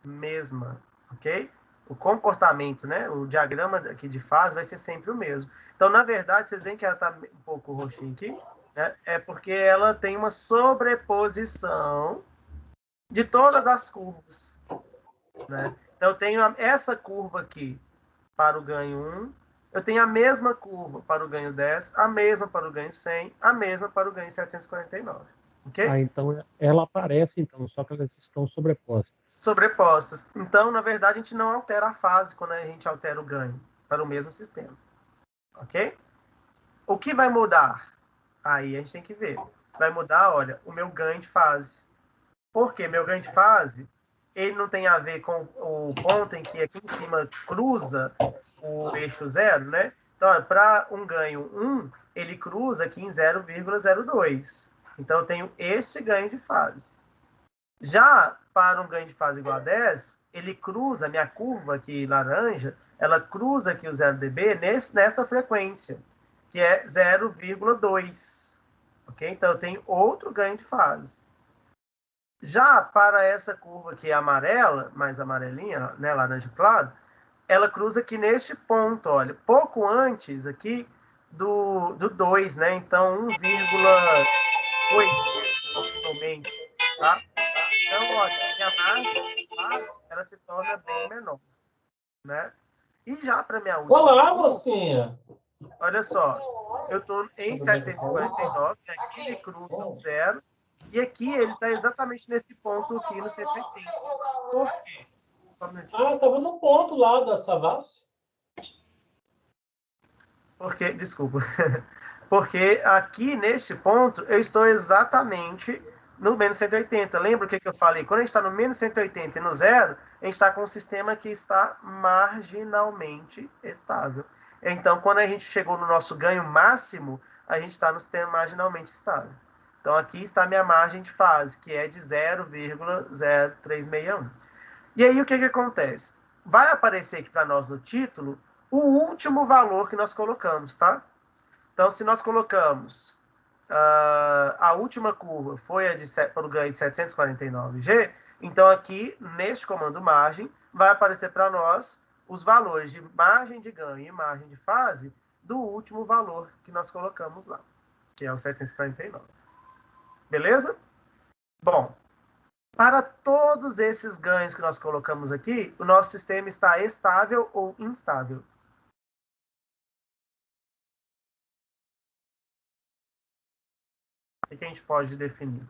[SPEAKER 2] mesma, ok? O comportamento, né? O diagrama aqui de fase vai ser sempre o mesmo. Então, na verdade, vocês veem que ela está um pouco roxinha aqui, né? É porque ela tem uma sobreposição de todas as curvas, né? Então, eu tenho essa curva aqui para o ganho 1, eu tenho a mesma curva para o ganho 10, a mesma para o ganho 100, a mesma para o ganho 749. Ok?
[SPEAKER 1] Ah, então ela aparece, então, só que elas estão sobrepostas.
[SPEAKER 2] Sobrepostas. Então, na verdade, a gente não altera a fase quando a gente altera o ganho para o mesmo sistema. Ok? O que vai mudar? Aí a gente tem que ver. Vai mudar, olha, o meu ganho de fase. Por quê? Meu ganho de fase, ele não tem a ver com o ponto em que aqui em cima cruza o eixo 0, né? Então, para um ganho 1, ele cruza aqui em 0,02. Então, eu tenho este ganho de fase. Já para um ganho de fase igual a 10, ele cruza, minha curva aqui laranja, ela cruza aqui o 0 dB nessa frequência, que é 0,2. Ok? Então, eu tenho outro ganho de fase. Já para essa curva aqui amarela, mais amarelinha, né, laranja claro, ela cruza aqui neste ponto, olha, pouco antes aqui do 2, né? Então, 1,8, possivelmente, tá? Então, olha, minha margem de fase, ela se torna bem menor, né? E já para minha última
[SPEAKER 3] Olá,
[SPEAKER 2] curva,
[SPEAKER 3] mocinha!
[SPEAKER 2] olha só, eu estou em
[SPEAKER 3] Tudo bem com a
[SPEAKER 2] 749, aqui ele cruza o 0, e aqui ele está exatamente nesse ponto aqui no 180. Por quê? Só um minutinho.
[SPEAKER 3] Ah, estava no ponto lá da Savassi.
[SPEAKER 2] Porque, desculpa. Porque aqui neste ponto eu estou exatamente no menos 180. Lembra o que eu falei? Quando a gente está no menos 180 e no zero, a gente está com um sistema que está marginalmente estável. Então, quando a gente chegou no nosso ganho máximo, a gente está no sistema marginalmente estável. Então, aqui está a minha margem de fase, que é de 0,0361. E aí, o que acontece? Vai aparecer aqui para nós no título o último valor que nós colocamos, tá? Então, se nós colocamos a última curva foi a para o ganho de 749G, então aqui, neste comando margem, vai aparecer para nós os valores de margem de ganho e margem de fase do último valor que nós colocamos lá, que é o 749. Beleza? Bom, para todos esses ganhos que nós colocamos aqui, o nosso sistema está estável ou instável? O que a gente pode definir?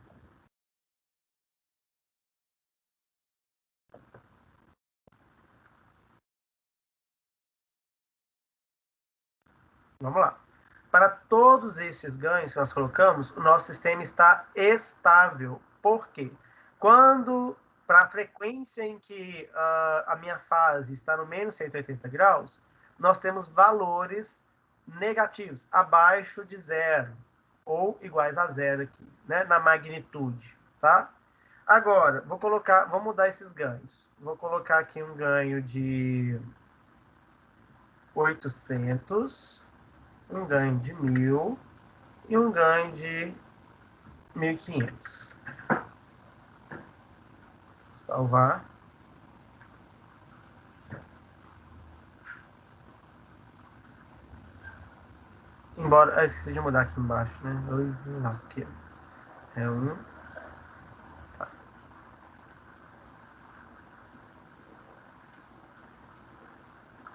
[SPEAKER 2] Vamos lá. Para todos esses ganhos que nós colocamos, o nosso sistema está estável. Por quê? Quando, para a frequência em que a minha fase está no menos 180 graus, nós temos valores negativos, abaixo de zero, ou iguais a zero aqui, né, na magnitude, tá? Agora, vou mudar esses ganhos. Vou colocar aqui um ganho de 800, um ganho de 1.000 e um ganho de 1.500. Salvar. Embora... eu esqueci de mudar aqui embaixo, né? Eu me lasquei. É um...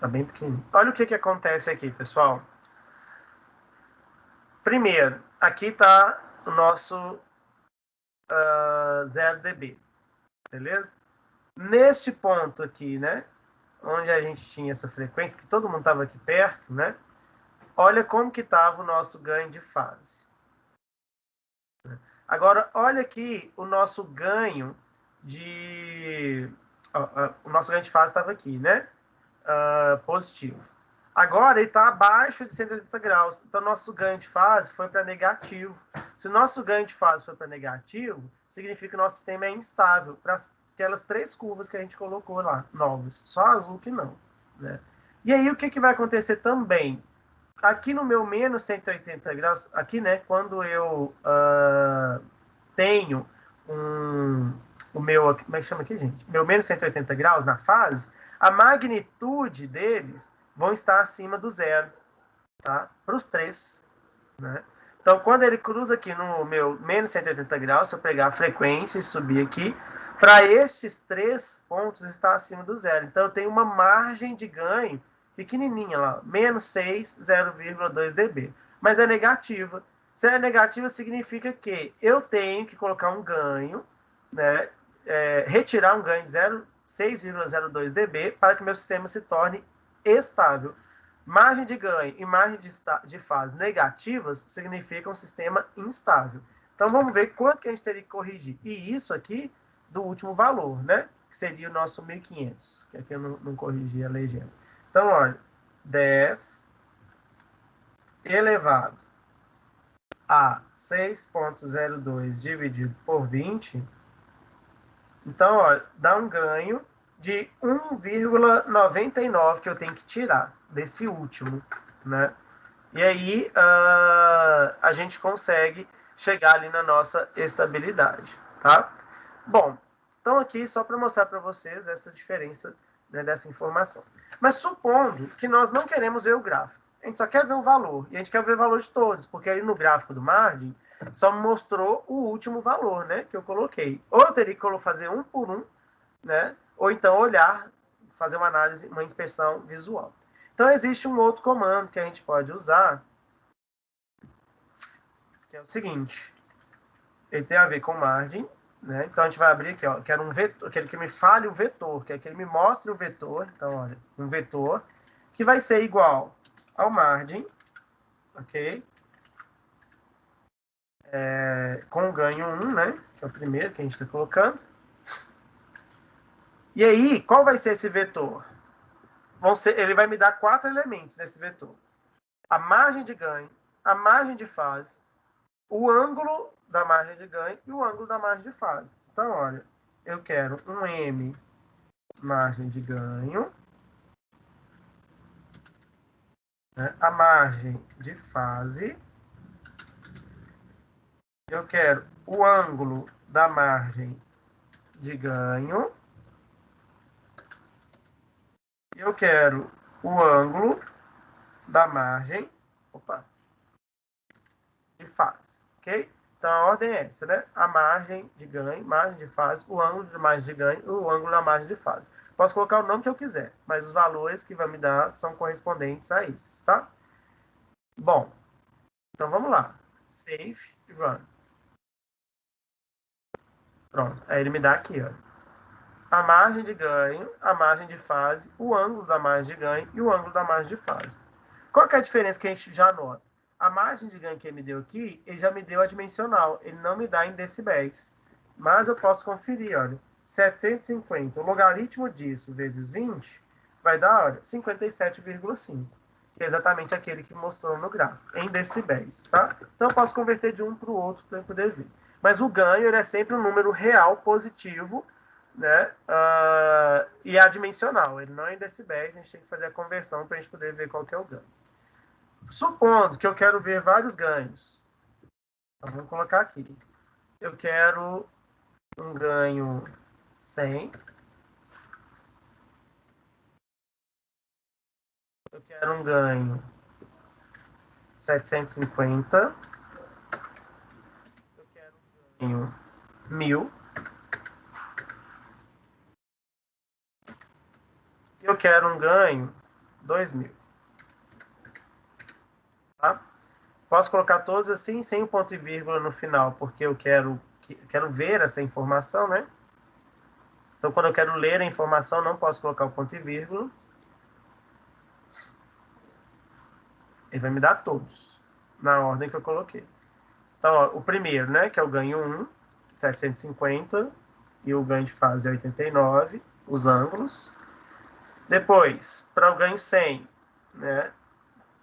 [SPEAKER 2] Tá bem pequenininho. Olha o que acontece aqui, pessoal. Primeiro, aqui está o nosso 0 dB. Beleza? Neste ponto aqui, né? Onde a gente tinha essa frequência, que todo mundo estava aqui perto, né? Olha como que estava o nosso ganho de fase. Agora, olha aqui o nosso ganho de... o nosso ganho de fase estava aqui, né? Positivo. Agora ele está abaixo de 180 graus. Então, nosso ganho de fase foi para negativo. Se o nosso ganho de fase foi para negativo, significa que o nosso sistema é instável para aquelas 3 curvas que a gente colocou lá, novas. Só azul que não. Né? E aí, o que vai acontecer também? Aqui no meu menos 180 graus, aqui, né, quando eu tenho o meu, como é que chama aqui, gente? Meu menos 180 graus na fase, a magnitude deles vão estar acima do zero, tá? Para os 3, né? Então, quando ele cruza aqui no meu menos 180 graus, se eu pegar a frequência e subir aqui, para esses 3 pontos está acima do zero. Então, eu tenho uma margem de ganho pequenininha lá, menos 6, 0,2 dB. Mas é negativa. Se é negativa, significa que eu tenho que colocar um ganho, né? Retirar um ganho de 6,02 dB para que meu sistema se torne estável. Margem de ganho e margem de fase negativas significam um sistema instável. Então, vamos ver quanto que a gente teria que corrigir. E isso aqui do último valor, né? Que seria o nosso 1500. Que aqui eu não corrigi a legenda. Então, olha, 10 elevado a 6,02 dividido por 20. Então, olha, dá um ganho de 1,99 que eu tenho que tirar desse último, né? E aí a gente consegue chegar ali na nossa estabilidade, tá? Bom, então aqui só para mostrar para vocês essa diferença, né, dessa informação. Mas supondo que nós não queremos ver o gráfico, a gente só quer ver o valor, e a gente quer ver o valor de todos, porque ali no gráfico do margem só mostrou o último valor, né, que eu coloquei. Ou eu teria que fazer um por um, né, ou então olhar, fazer uma análise, uma inspeção visual. Então, existe um outro comando que a gente pode usar, que é o seguinte. Ele tem a ver com margem, né? Então, a gente vai abrir aqui, ó, quero um vetor, quero que me fale o vetor, quero que ele me mostre o vetor. Então, olha, um vetor que vai ser igual ao margem, ok? Com ganho 1, né? Que é o primeiro que a gente está colocando. E aí, qual vai ser esse vetor? Ele vai me dar 4 elementos nesse vetor. A margem de ganho, a margem de fase, o ângulo da margem de ganho e o ângulo da margem de fase. Então, olha, eu quero um M margem de ganho, né? A margem de fase, eu quero o ângulo da margem de ganho, eu quero o ângulo da margem de fase, ok? Então, a ordem é essa, né? A margem de ganho, margem de fase, o ângulo de margem de ganho e o ângulo da margem de fase. Posso colocar o nome que eu quiser, mas os valores que vai me dar são correspondentes a esses, tá? Bom, então vamos lá. Save e run. Pronto, aí ele me dá aqui, ó, a margem de ganho, a margem de fase, o ângulo da margem de ganho e o ângulo da margem de fase. Qual que é a diferença que a gente já nota? A margem de ganho que ele me deu aqui, ele já me deu a dimensional, ele não me dá em decibéis. Mas eu posso conferir, olha, 750, o logaritmo disso vezes 20, vai dar, olha, 57,5, que é exatamente aquele que mostrou no gráfico, em decibéis, tá? Então eu posso converter de um para o outro para eu poder ver. Mas o ganho, ele é sempre um número real positivo, né? E adimensional, ele não é em decibéis, a gente tem que fazer a conversão para a gente poder ver qual que é o ganho. Supondo que eu quero ver vários ganhos, então vamos colocar aqui, eu quero um ganho 100, eu quero um ganho 750, eu quero um ganho 1000, eu quero um ganho 2000. Tá? Posso colocar todos assim, sem o ponto e vírgula no final, porque eu quero ver essa informação, né? Então, quando eu quero ler a informação, não posso colocar o ponto e vírgula. Ele vai me dar todos, na ordem que eu coloquei. Então, ó, o primeiro, né, que é o ganho 1, 750, e o ganho de fase é 89, os ângulos. Depois, para o ganho 100, né?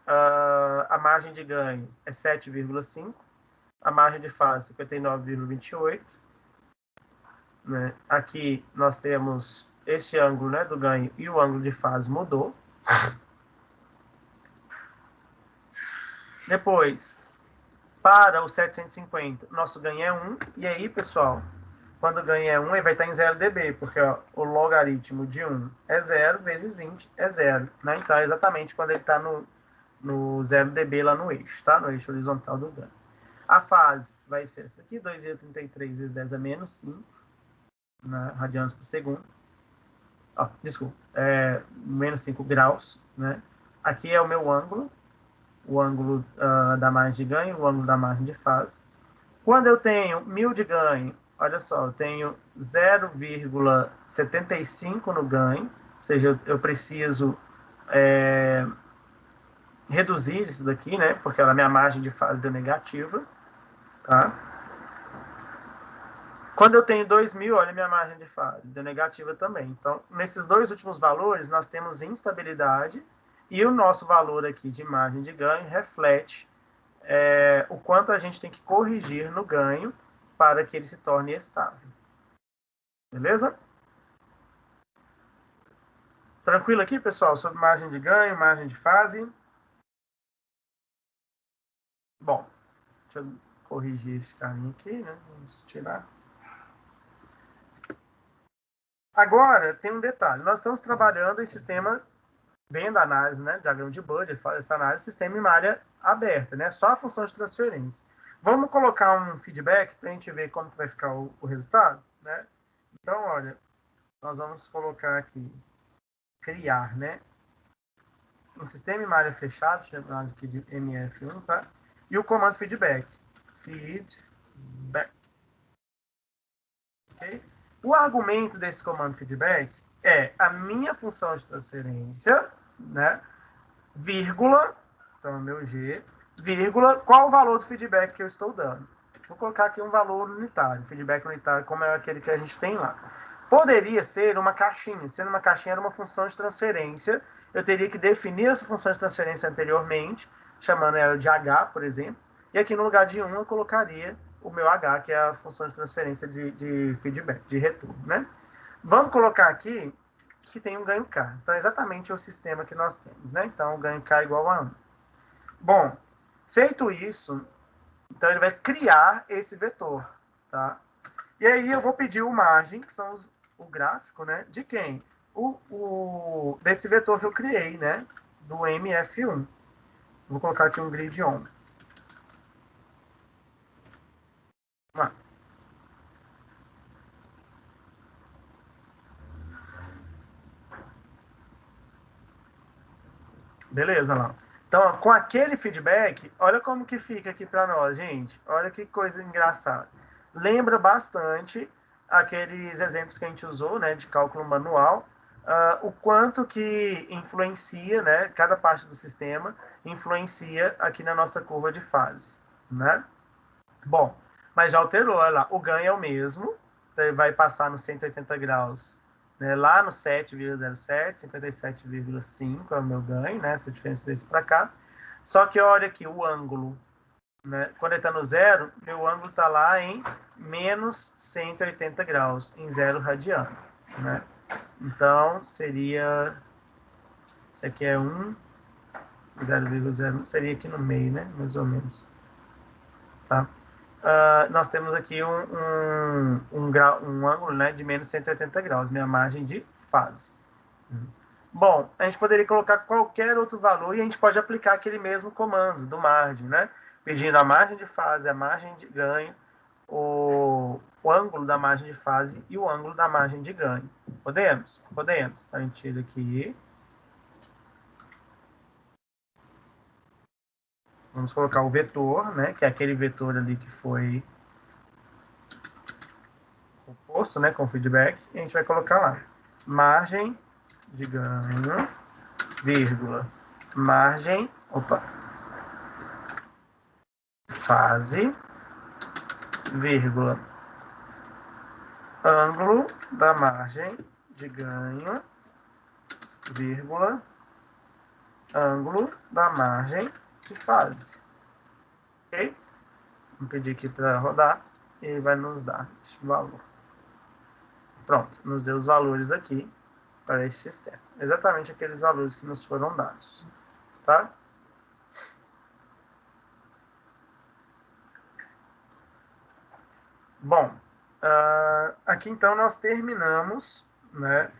[SPEAKER 2] A margem de ganho é 7,5, a margem de fase 59,28, né? Aqui nós temos este ângulo, né, do ganho, e o ângulo de fase mudou. Depois, para o 750, nosso ganho é 1, e aí, pessoal, quando o ganho é 1, ele vai estar em 0 dB, porque ó, o logaritmo de 1 é 0, vezes 20 é 0, né? Então, é exatamente quando ele está no 0 dB lá no eixo, tá? No eixo horizontal do ganho. A fase vai ser essa aqui, 2,33 vezes 10 a menos 5, né, radianos por segundo. Desculpa, menos 5 graus, né? Aqui é o meu ângulo, o ângulo da margem de ganho, o ângulo da margem de fase. Quando eu tenho 1000 de ganho, olha só, eu tenho 0,75 no ganho, ou seja, eu preciso reduzir isso daqui, né? Porque a minha margem de fase deu negativa, tá? Quando eu tenho 2000, olha a minha margem de fase, deu negativa também. Então, nesses dois últimos valores, nós temos instabilidade e o nosso valor aqui de margem de ganho reflete o quanto a gente tem que corrigir no ganho para que ele se torne estável. Beleza? Tranquilo aqui, pessoal, sobre margem de ganho, margem de fase? Bom, deixa eu corrigir esse caminho aqui, né? Vamos tirar. Agora, tem um detalhe. Nós estamos trabalhando em sistema, bem da análise, né? Diagrama de budget, faz essa análise, sistema em uma área aberta, né? Só a função de transferência. Vamos colocar um feedback para a gente ver como vai ficar o resultado, né? Então, olha, nós vamos colocar aqui, criar, né? Um sistema em uma área fechada, chamado aqui de MF1, tá? E o comando feedback. Feedback. Ok? O argumento desse comando feedback é a minha função de transferência, né? Vírgula, então meu G, vírgula, qual o valor do feedback que eu estou dando. Vou colocar aqui um valor unitário, feedback unitário, como é aquele que a gente tem lá. Poderia ser uma caixinha, sendo uma caixinha era uma função de transferência, eu teria que definir essa função de transferência anteriormente, chamando ela de H, por exemplo, e aqui no lugar de 1 eu colocaria o meu H, que é a função de transferência de feedback, de retorno, né? Vamos colocar aqui que tem um ganho K. Então, é exatamente o sistema que nós temos, né? Então, o ganho K é igual a 1. Bom, feito isso, então ele vai criar esse vetor, tá? E aí eu vou pedir o margem, que são o gráfico, né? De quem? Desse vetor que eu criei, né? Do MF1. Vou colocar aqui um grid on. Vamos lá. Beleza, lá. Então, com aquele feedback, olha como que fica aqui para nós, gente. Olha que coisa engraçada. Lembra bastante aqueles exemplos que a gente usou, né, de cálculo manual, o quanto que influencia, né, cada parte do sistema influencia aqui na nossa curva de fase, né? Bom, mas já alterou, olha lá, o ganho é o mesmo, então ele vai passar nos 180 graus, né, lá no 7,07, 57,5 é o meu ganho, né, essa diferença desse para cá. Só que olha aqui o ângulo, né, quando ele está no zero, meu ângulo está lá em menos 180 graus, em 0 radiano, né? Então, seria, isso aqui é 1, 0,01, seria aqui no meio, né, mais ou menos, tá? Nós temos aqui um ângulo, né, de menos 180 graus, minha margem de fase. Bom, a gente poderia colocar qualquer outro valor e a gente pode aplicar aquele mesmo comando do margem, né? Pedindo a margem de fase, a margem de ganho, o ângulo da margem de fase e o ângulo da margem de ganho. Podemos? Podemos. Então, a gente tira aqui. Vamos colocar o vetor, né? Que é aquele vetor ali que foi composto, né? Com feedback. E a gente vai colocar lá. Margem de ganho, vírgula, margem, fase, vírgula, ângulo da margem de ganho, vírgula, ângulo da margem de fase. Ok? Vou pedir aqui para rodar e ele vai nos dar este valor. Pronto, nos deu os valores aqui para esse sistema. Exatamente aqueles valores que nos foram dados. Tá? Bom, aqui então nós terminamos, né,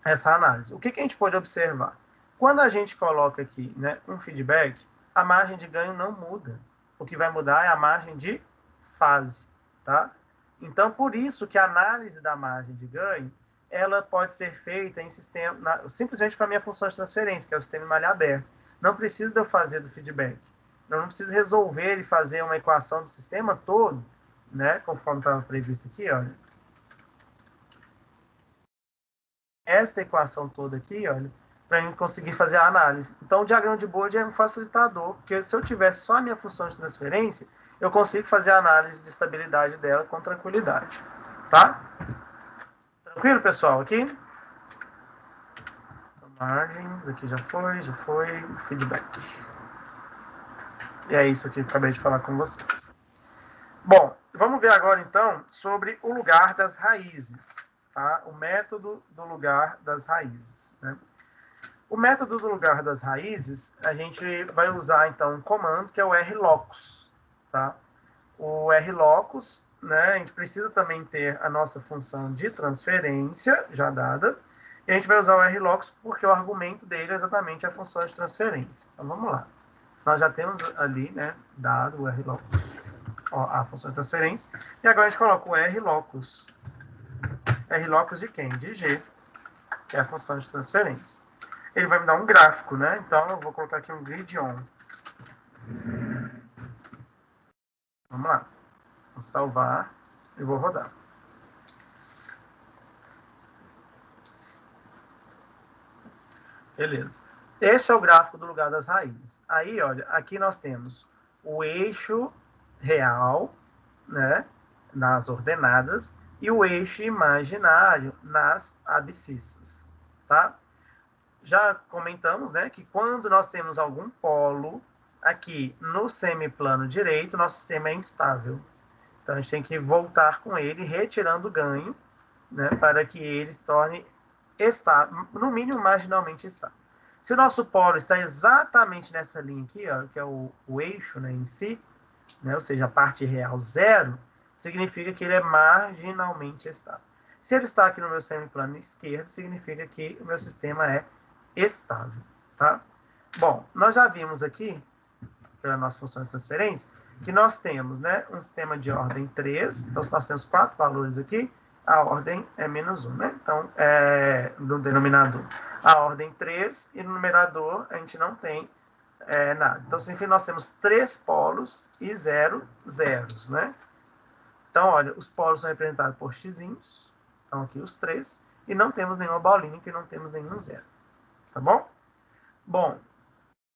[SPEAKER 2] essa análise. O que a gente pode observar? Quando a gente coloca aqui, né, um feedback, a margem de ganho não muda. O que vai mudar é a margem de fase. Tá? Então, por isso que a análise da margem de ganho ela pode ser feita em sistema, simplesmente com a minha função de transferência, que é o sistema de malha aberta. Não precisa de eu fazer do feedback. Eu não preciso resolver e fazer uma equação do sistema todo, né, conforme estava previsto aqui, olha. Esta equação toda aqui, olha, para eu conseguir fazer a análise. Então, o diagrama de Bode é um facilitador, porque se eu tivesse só a minha função de transferência, eu consigo fazer a análise de estabilidade dela com tranquilidade. Tá? Tranquilo, pessoal? Aqui? Margens, aqui já foi, feedback. E é isso que eu acabei de falar com vocês. Bom, vamos ver agora, então, sobre o lugar das raízes. Tá? O método do lugar das raízes. Né? O método do lugar das raízes, a gente vai usar, então, um comando que é o rlocus. Tá? O rlocus, né, a gente precisa também ter a nossa função de transferência, já dada, e a gente vai usar o rlocus porque o argumento dele é exatamente a função de transferência. Então, vamos lá. Nós já temos ali, né, dado o rlocus, a função de transferência, e agora a gente coloca o rlocus. Rlocus de quem? De G, que é a função de transferência. Ele vai me dar um gráfico, né? Então, eu vou colocar aqui um grid on. Vamos lá. Vou salvar e vou rodar. Beleza. Esse é o gráfico do lugar das raízes. Aí, olha, aqui nós temos o eixo real, né, nas ordenadas, e o eixo imaginário nas abscissas, tá? Já comentamos, né, que quando nós temos algum polo aqui no semiplano direito, nosso sistema é instável. Então, a gente tem que voltar com ele, retirando o ganho, né, para que ele se torne estável, no mínimo marginalmente estável. Se o nosso polo está exatamente nessa linha aqui, ó, que é o eixo, né, em si, né, ou seja, a parte real zero, significa que ele é marginalmente estável. Se ele está aqui no meu semiplano esquerdo, significa que o meu sistema é estável. Tá? Bom, nós já vimos aqui, pela nossa função de transferência, que nós temos, né, um sistema de ordem 3, então nós temos 4 valores aqui, a ordem é menos 1, né? Então, no denominador, a ordem 3, e no numerador a gente não tem nada. Então, enfim, nós temos 3 polos e 0 zeros, né? Então, olha, os polos são representados por x'inhos, então aqui os 3, e não temos nenhuma bolinha, que não temos nenhum zero. Tá bom? Bom,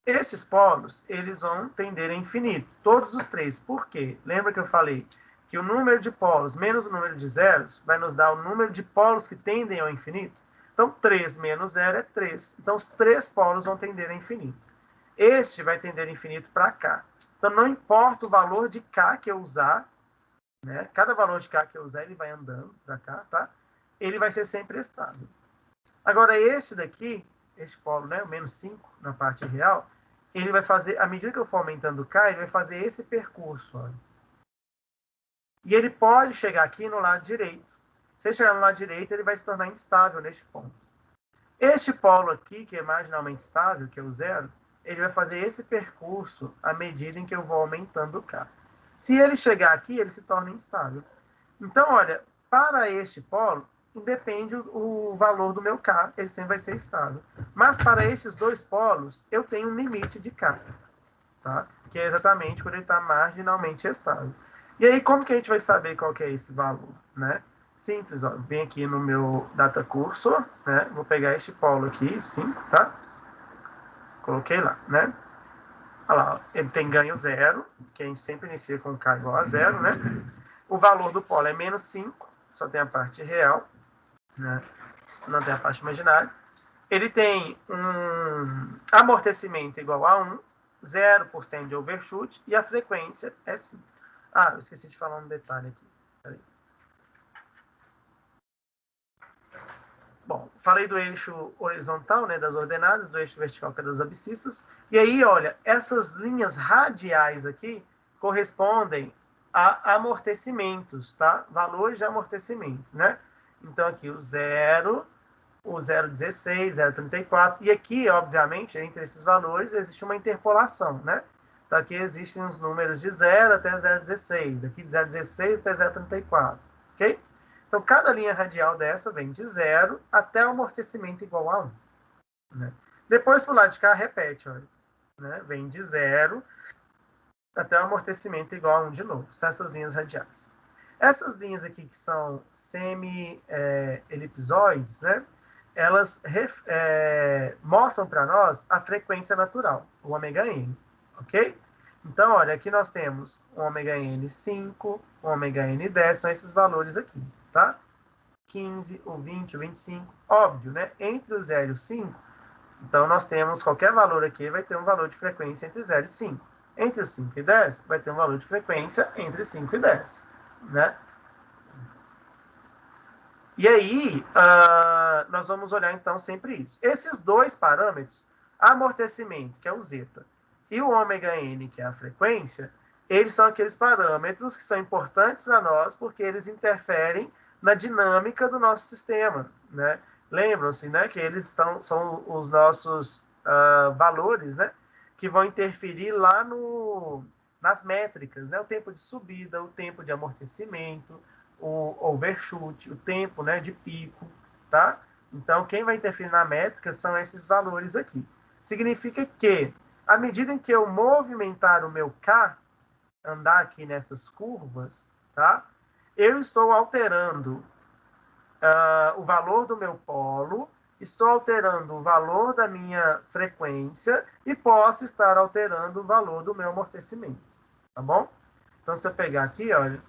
[SPEAKER 2] esses polos, eles vão tender a infinito, todos os 3. Por quê? Lembra que eu falei que o número de polos menos o número de zeros vai nos dar o número de polos que tendem ao infinito? Então, 3 menos 0 é 3. Então, os 3 polos vão tender a infinito. Este vai tender a infinito para cá. Então, não importa o valor de K que eu usar, né? Cada valor de K que eu usar, ele vai andando para cá, tá? Ele vai ser sempre estável. Agora, esse daqui, esse polo, né, o menos 5 na parte real, ele vai fazer, à medida que eu for aumentando o K, ele vai fazer esse percurso. Olha. E ele pode chegar aqui no lado direito. Se ele chegar no lado direito, ele vai se tornar instável neste ponto. Este polo aqui, que é marginalmente estável, que é o zero, ele vai fazer esse percurso à medida em que eu vou aumentando o K. Se ele chegar aqui, ele se torna instável. Então, olha, para este polo, independe o valor do meu K, ele sempre vai ser estável. Mas para esses dois polos, eu tenho um limite de K, tá? Que é exatamente quando ele está marginalmente estável. E aí, como que a gente vai saber qual que é esse valor, né? Simples, ó, vem aqui no meu data cursor, né? Vou pegar este polo aqui, 5, tá? Coloquei lá, né? Olha lá, ele tem ganho 0, que a gente sempre inicia com K igual a 0, né? O valor do polo é menos 5, só tem a parte real, né? Não tem a parte imaginária. ele tem um amortecimento igual a 1, 0% de overshoot, e a frequência é 5. Ah, eu esqueci de falar um detalhe aqui. Peraí. Bom, falei do eixo horizontal, né, das ordenadas, do eixo vertical, que é das abscissas. E aí, olha, essas linhas radiais aqui correspondem a amortecimentos, tá? Valores de amortecimento, né? Então, aqui o 0, o 0,16, 0,34. E aqui, obviamente, entre esses valores, existe uma interpolação, né? Então, aqui existem os números de 0 até 0,16. Aqui de 0,16 até 0,34. Ok? Então, cada linha radial dessa vem de 0 até o amortecimento igual a 1. Né? Depois, para o lado de cá, repete. Olha, né? Vem de 0 até o amortecimento igual a 1 de novo. São essas linhas radiais. Essas linhas aqui, que são semi-elipsoides, né? Elas mostram para nós a frequência natural, o ômega n. Ok? Então, olha, aqui nós temos o ômega n 5, o ômega n 10, são esses valores aqui. Tá? 15, o 20, o 25, óbvio, né? Entre o 0 e o 5, então nós temos qualquer valor aqui, vai ter um valor de frequência entre 0 e 5. Entre o 5 e 10, vai ter um valor de frequência entre 5 e 10, né? E aí, nós vamos olhar então sempre isso. Esses dois parâmetros, amortecimento, que é o zeta, e o ômega n, que é a frequência, eles são aqueles parâmetros que são importantes para nós porque eles interferem na dinâmica do nosso sistema, né? Lembram-se, né, que eles são os nossos valores, né, que vão interferir lá nas métricas, né? O tempo de subida, o tempo de amortecimento, o overshoot, o tempo, né, de pico, tá? Então, quem vai interferir na métrica são esses valores aqui. Significa que, à medida em que eu movimentar o meu K, andar aqui nessas curvas, tá? Eu estou alterando o valor do meu polo, estou alterando o valor da minha frequência e posso estar alterando o valor do meu amortecimento, tá bom? Então, se eu pegar aqui, olha,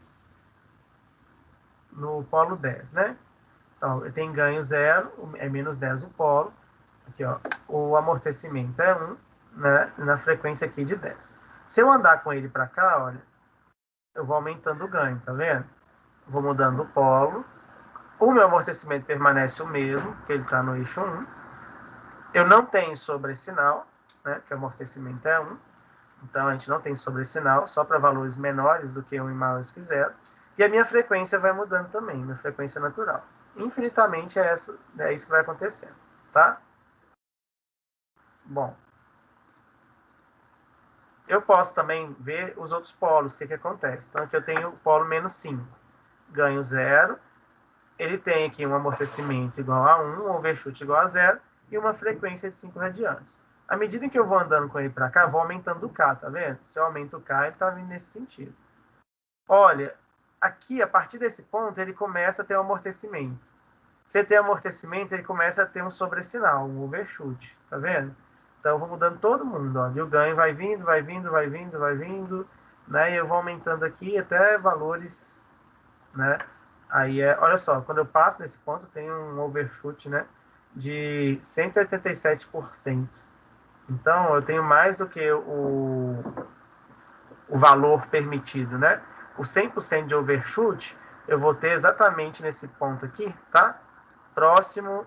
[SPEAKER 2] no polo 10, né? Então, eu tenho ganho 0, é menos 10 o polo. Aqui, ó, o amortecimento é 1, né? Na frequência aqui de 10. Se eu andar com ele para cá, olha, eu vou aumentando o ganho, tá vendo? Vou mudando o polo. O meu amortecimento permanece o mesmo, porque ele está no eixo 1. Eu não tenho sobressinal, né? Porque o amortecimento é 1. Então, a gente não tem sobressinal, só para valores menores do que 1 e maiores que 0. E a minha frequência vai mudando também, minha frequência natural. Infinitamente é isso que vai acontecendo, tá? Bom, eu posso também ver os outros polos, o que acontece. Então, aqui eu tenho o polo menos 5, ganho 0, ele tem aqui um amortecimento igual a 1, um overshoot igual a 0, e uma frequência de 5 radianos. À medida em que eu vou andando com ele para cá, vou aumentando o K, tá vendo? Se eu aumento o K, ele está vindo nesse sentido. Olha, aqui, a partir desse ponto, ele começa a ter um amortecimento. Se tem amortecimento, ele começa a ter um sobressinal, um overshoot, tá vendo? Então, eu vou mudando todo mundo, ó, e o ganho vai vindo, vai vindo, vai vindo, vai vindo, né? E eu vou aumentando aqui até valores, né? Aí, olha só, quando eu passo desse ponto, tem um overshoot, né? De 187%. Então, eu tenho mais do que o valor permitido, né? O 100% de overshoot, eu vou ter exatamente nesse ponto aqui, tá? Próximo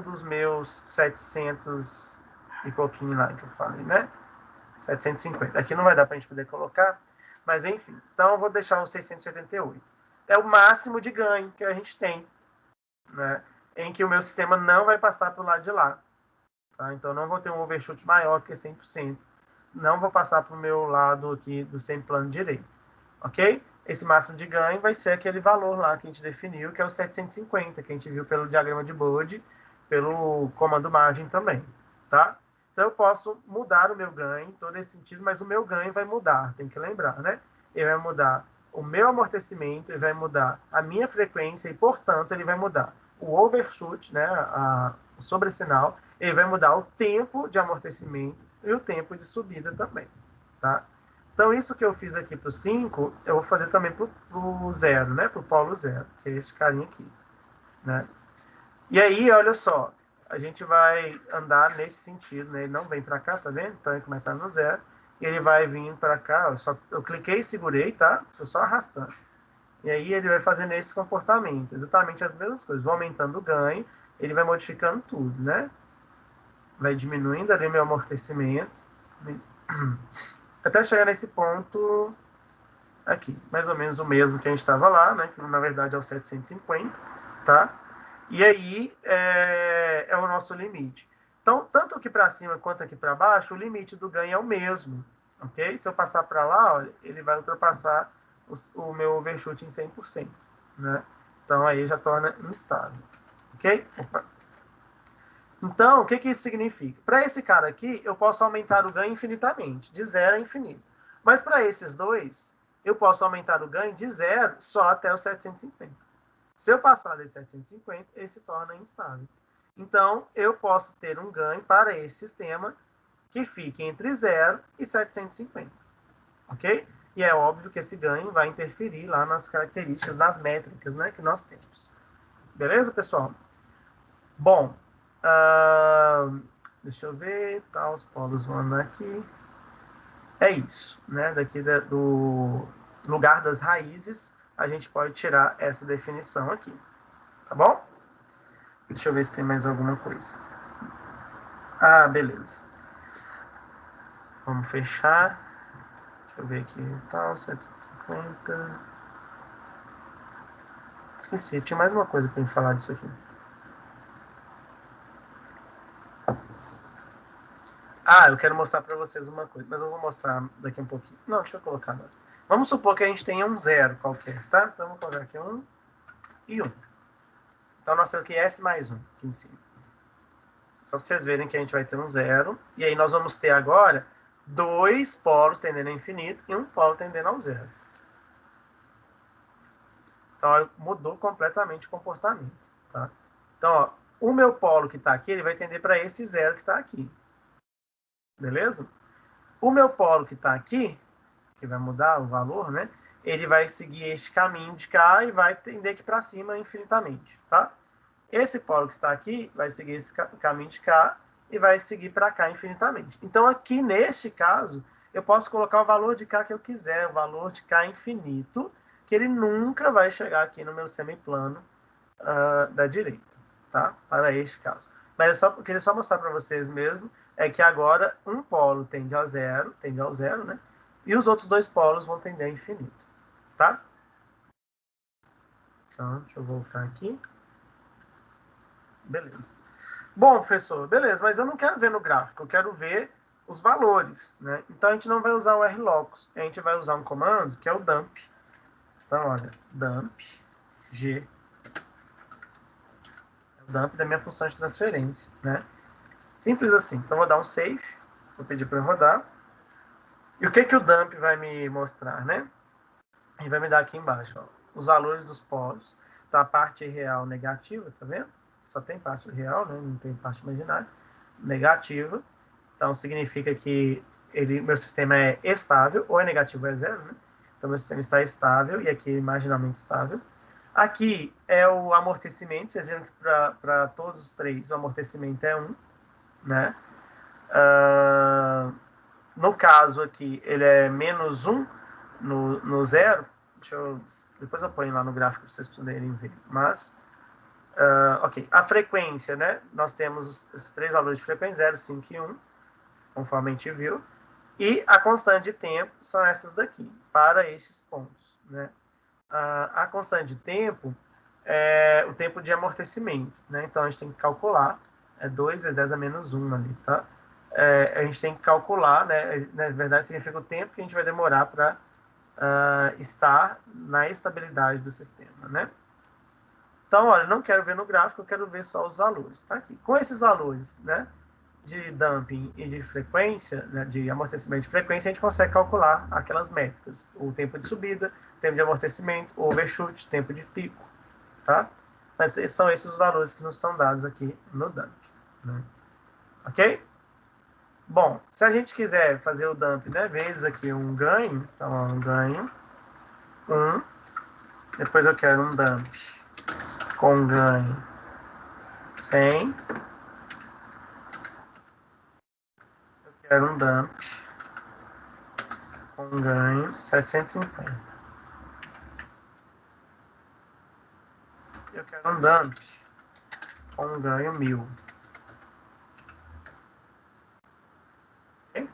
[SPEAKER 2] dos meus 700 e pouquinho lá que eu falei, né? 750. Aqui não vai dar pra gente poder colocar, mas enfim. Então, eu vou deixar o 688. É o máximo de ganho que a gente tem, né? Em que o meu sistema não vai passar para o lado de lá. Tá? Então, não vou ter um overshoot maior do que 100%. Não vou passar para o meu lado aqui do semiplano direito. Ok? Esse máximo de ganho vai ser aquele valor lá que a gente definiu, que é o 750, que a gente viu pelo diagrama de Bode, pelo comando margem também. Tá? Então, eu posso mudar o meu ganho em todo esse sentido, mas o meu ganho vai mudar, tem que lembrar, né? Ele vai mudar o meu amortecimento, ele vai mudar a minha frequência e, portanto, ele vai mudar o overshoot, né? O sobressinal, ele vai mudar o tempo de amortecimento e o tempo de subida também, tá? Então, isso que eu fiz aqui para o 5, eu vou fazer também para o 0, né? Para o polo 0, que é esse carinha aqui, né? E aí, olha só, a gente vai andar nesse sentido, né? Ele não vem para cá, tá vendo? Então, ele começa no 0 e ele vai vir para cá. Eu cliquei e segurei, tá? Estou só arrastando. E aí ele vai fazendo esse comportamento, exatamente as mesmas coisas. Vou aumentando o ganho, ele vai modificando tudo, né? Vai diminuindo ali meu amortecimento, até chegar nesse ponto aqui, mais ou menos o mesmo que a gente estava lá, né? Que na verdade é o 750, tá? E aí é o nosso limite. Então, tanto aqui para cima quanto aqui para baixo, o limite do ganho é o mesmo, ok? Se eu passar para lá, olha, ele vai ultrapassar o meu overshoot em 100%, né? Então, aí já torna instável, ok? Opa. Então, o que isso significa? Para esse cara aqui, eu posso aumentar o ganho infinitamente, de 0 a infinito. Mas para esses dois, eu posso aumentar o ganho de 0 só até o 750. Se eu passar desse 750, ele se torna instável. Então, eu posso ter um ganho para esse sistema que fique entre 0 e 750. Ok? E é óbvio que esse ganho vai interferir lá nas características das métricas, né, que nós temos. Beleza, pessoal? Bom, deixa eu ver, tá, os polos vão andar aqui. É isso, né? Daqui do lugar das raízes, a gente pode tirar essa definição aqui, tá bom? Deixa eu ver se tem mais alguma coisa. Ah, beleza. Vamos fechar. Deixa eu ver aqui, tal, 750. Esqueci, tinha mais uma coisa para me falar disso aqui. Ah, eu quero mostrar para vocês uma coisa, mas eu vou mostrar daqui um pouquinho. Não, deixa eu colocar agora. Vamos supor que a gente tenha um 0 qualquer, tá? Então, vou colocar aqui 1 e 1. Então, nós temos aqui S mais 1 aqui em cima. Só para vocês verem que a gente vai ter um 0. E aí, nós vamos ter agora 2 polos tendendo ao infinito e um polo tendendo ao 0. Então, mudou completamente o comportamento, tá? Então, ó, o meu polo que está aqui, ele vai tender para esse 0 que está aqui. Beleza? O meu polo que está aqui, que vai mudar o valor, né? Ele vai seguir este caminho de cá e vai tender aqui para cima infinitamente, tá? Esse polo que está aqui vai seguir esse caminho de cá e vai seguir para cá infinitamente. Então, aqui neste caso, eu posso colocar o valor de cá que eu quiser, o valor de cá infinito, que ele nunca vai chegar aqui no meu semiplano da direita, tá? Para este caso. Mas eu queria só mostrar para vocês mesmo, é que agora um polo tende ao zero, né? E os outros dois polos vão tender ao infinito, tá? Então, deixa eu voltar aqui. Beleza. Bom, professor, beleza, mas eu não quero ver no gráfico, eu quero ver os valores, né? Então, a gente não vai usar o rlocus, a gente vai usar um comando que é o dump. Então, olha, dump g. É o dump da minha função de transferência, né? Simples assim. Então, vou dar um save, vou pedir para rodar. E o que o dump vai me mostrar, né? Ele vai me dar aqui embaixo, ó, os valores dos polos. Tá, a parte real negativa, tá vendo? Só tem parte real, né? Não tem parte imaginária. Negativa. Então, significa que meu sistema é estável, ou é negativo ou é zero, né? Então, meu sistema está estável, e aqui marginalmente estável. Aqui é o amortecimento. Vocês viram que para todos os três o amortecimento é 1, né? No caso aqui, ele é menos 1 no 0. Depois eu ponho lá no gráfico para vocês poderem ver. Mas, ok. A frequência, né? Nós temos esses três valores de frequência, 0, 5 e 1, conforme a gente viu. E a constante de tempo são essas daqui, para estes pontos, né? A constante de tempo é o tempo de amortecimento, né? Então, a gente tem que calcular. É 2 vezes 10 a menos 1 ali, tá? A gente tem que calcular, né? Na verdade, significa o tempo que a gente vai demorar para estar na estabilidade do sistema, né? Então, olha, eu não quero ver no gráfico, eu quero ver só os valores, tá aqui. Com esses valores, né, de dumping e de frequência, né, de amortecimento de frequência, a gente consegue calcular aquelas métricas. O tempo de subida, tempo de amortecimento, o overshoot, tempo de pico, tá? Mas são esses os valores que nos são dados aqui no dump, né? Ok? Bom, se a gente quiser fazer o dump, né, vezes aqui um ganho, então um ganho, 1, depois eu quero um dump com ganho 100, quero um dump com ganho 750. Eu quero um dump com ganho 1000. Okay?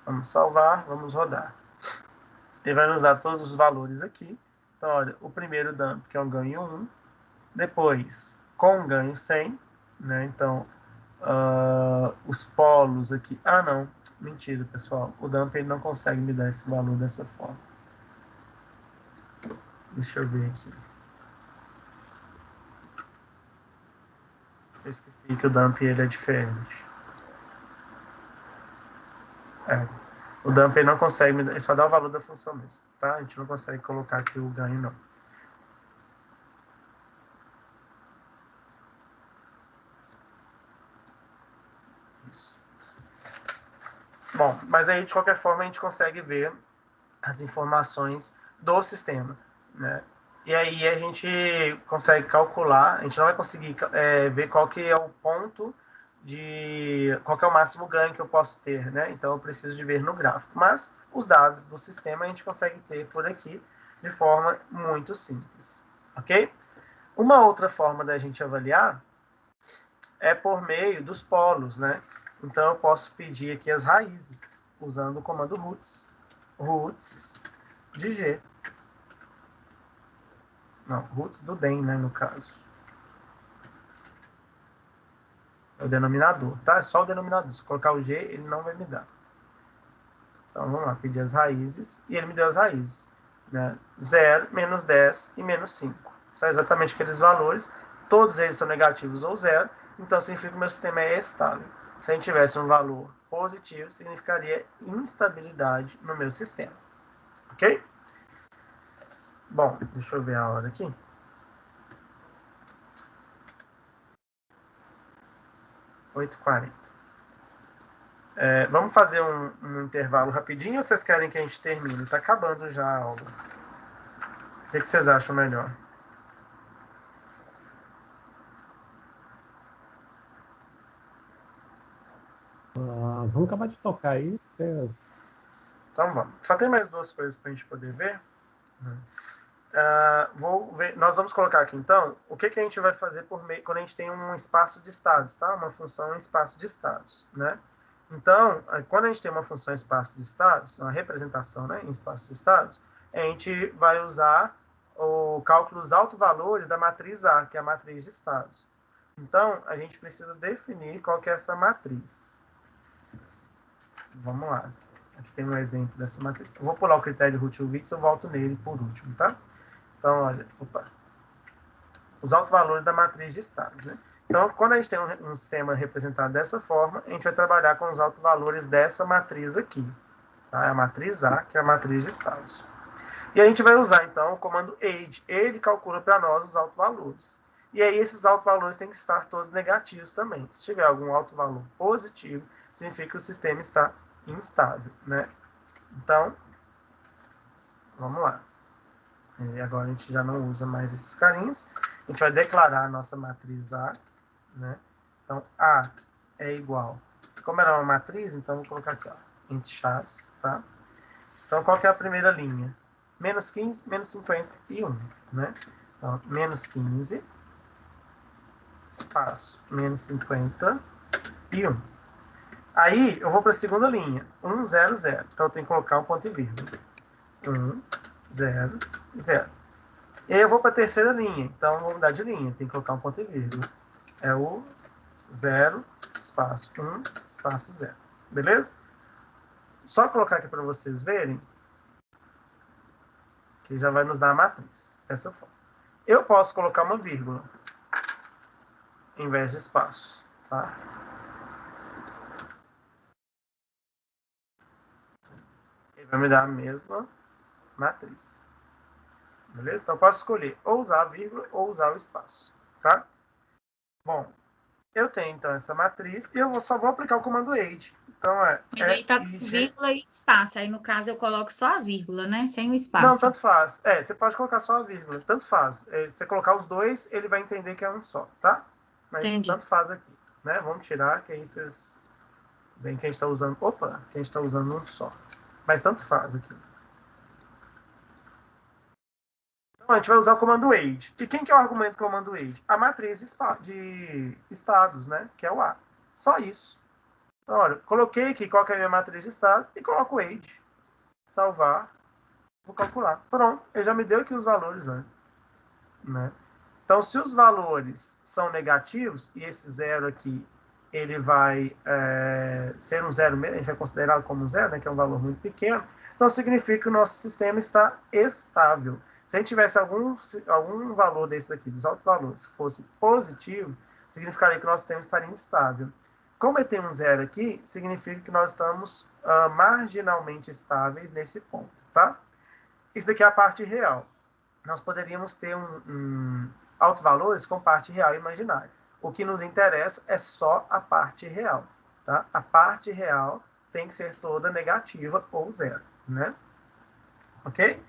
[SPEAKER 2] Vamos salvar, vamos rodar. Ele vai usar todos os valores aqui. Então, olha, o primeiro dump, que é um ganho 1. Depois, com ganho 100. Né? Então, os polos aqui... Ah, não. Mentira, pessoal. O dump ele não consegue me dar esse valor dessa forma. Deixa eu ver aqui. Eu esqueci que o dump ele é diferente. O dump ele não consegue me dar... Ele só dá o valor da função mesmo. Tá? A gente não consegue colocar aqui o ganho, não. Isso. Bom, mas aí, de qualquer forma, a gente consegue ver as informações do sistema, né? E aí a gente consegue calcular, a gente não vai conseguir ver qual que é o ponto qual que é o máximo ganho que eu posso ter, né? Então eu preciso de ver no gráfico. Mas os dados do sistema a gente consegue ter por aqui de forma muito simples, ok? Uma outra forma da gente avaliar é por meio dos polos, né? Então eu posso pedir aqui as raízes, usando o comando roots de G. Não, roots do DEM, né, no caso. É o denominador, tá? É só o denominador. Se colocar o G, ele não vai me dar. Então, vamos lá, pedir as raízes. E ele me deu as raízes, né? 0, menos 10 e menos 5. São exatamente aqueles valores. Todos eles são negativos ou zero. Então, significa que o meu sistema é estável. Se a gente tivesse um valor positivo, significaria instabilidade no meu sistema. Ok? Bom, deixa eu ver a hora aqui. 8h40. Vamos fazer um intervalo rapidinho ou vocês querem que a gente termine? Está acabando já a aula. O que vocês acham melhor?
[SPEAKER 1] Vamos acabar de tocar aí.
[SPEAKER 2] Então vamos. Só tem mais duas coisas para a gente poder ver. Nós vamos colocar aqui, então, o que a gente vai fazer quando a gente tem um espaço de estados, tá? Uma função em espaço de estados, né? Então, quando a gente tem uma função em espaço de estados, uma representação, né, em espaço de estados, a gente vai usar o cálculo dos autovalores da matriz A, que é a matriz de estados. Então, a gente precisa definir qual que é essa matriz. Vamos lá. Aqui tem um exemplo dessa matriz. Eu vou pular o critério Rutschewitz, eu volto nele por último, tá? Então, olha, os autovalores da matriz de estados, né? Então, quando a gente tem um sistema representado dessa forma, a gente vai trabalhar com os autovalores dessa matriz aqui. Tá? É a matriz A, que é a matriz de estados. E a gente vai usar, então, o comando aid. Ele calcula para nós os autovalores. E aí, esses autovalores têm que estar todos negativos também. Se tiver algum autovalor positivo, significa que o sistema está instável, né? Então, vamos lá. E agora a gente já não usa mais esses carinhos. A gente vai declarar a nossa matriz A, né? Então, A é igual. Como era uma matriz, então vou colocar aqui, ó, entre chaves, tá? Então, qual que é a primeira linha? Menos 15, menos 50 e 1, né? Então, menos 15, espaço, menos 50 e 1. Aí, eu vou para a segunda linha, 1, 0, 0. Então, eu tenho que colocar um ponto e vírgula. 1, 0, 0. E aí eu vou para a terceira linha. Então, vou mudar de linha. Tem que colocar um ponto e vírgula. É o 0, espaço 1, espaço 0. Beleza? Só colocar aqui para vocês verem que já vai nos dar a matriz. Dessa forma. Eu posso colocar uma vírgula em vez de espaço. Tá? Ele vai me dar a mesma matriz. Beleza? Então, eu posso escolher ou usar a vírgula ou usar o espaço. Tá? Bom, eu tenho, então, essa matriz e eu só vou aplicar o comando aid. Então,
[SPEAKER 4] Mas aí tá vírgula e espaço. Aí, no caso, eu coloco só a vírgula, né? Sem o espaço.
[SPEAKER 2] Não, tanto faz. Você pode colocar só a vírgula. Tanto faz. Se você colocar os dois, ele vai entender que é um só, tá? Mas
[SPEAKER 4] Entendi.
[SPEAKER 2] tanto faz aqui. Né? Vamos tirar, que aí vocês Bem que a gente está usando... Opa! Que a gente está usando um só. Mas tanto faz aqui. Então, a gente vai usar o comando age. E quem que é o argumento do comando age? A matriz de estados, né? Que é o A. Só isso. Então, olha, coloquei aqui qual que é a minha matriz de estados e coloco age. Salvar. Vou calcular. Pronto. Ele já me deu aqui os valores, né? Então, se os valores são negativos, e esse zero aqui, ele vai ser um zero mesmo, a gente vai considerar como zero, né, que é um valor muito pequeno, então significa que o nosso sistema está estável. Se a gente tivesse algum valor desse aqui, dos altos valores, que fosse positivo, significaria que o nosso sistema estaria instável. Como ele tem um zero aqui, significa que nós estamos marginalmente estáveis nesse ponto, tá? Isso daqui é a parte real. Nós poderíamos ter autovalores com parte real e imaginária. O que nos interessa é só a parte real. Tá? A parte real tem que ser toda negativa ou zero. Né? Ok?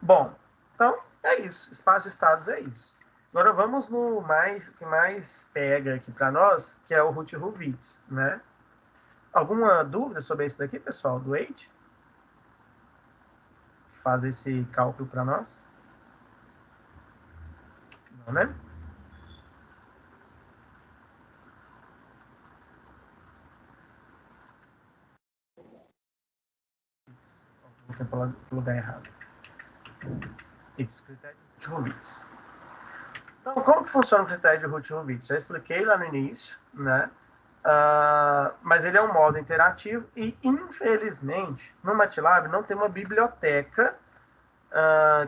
[SPEAKER 2] Bom, então é isso. Espaço de estados é isso. Agora vamos no que mais pega aqui para nós, que é o Hurwitz. Né? Alguma dúvida sobre isso daqui, pessoal, do age? Faz esse cálculo para nós? Não, né? Vou para o lugar errado. Isso, critério de Hurwitz. Então, como que funciona o critério de Hurwitz? Já expliquei lá no início, né? Mas ele é um modo interativo e, infelizmente, no MATLAB não tem uma biblioteca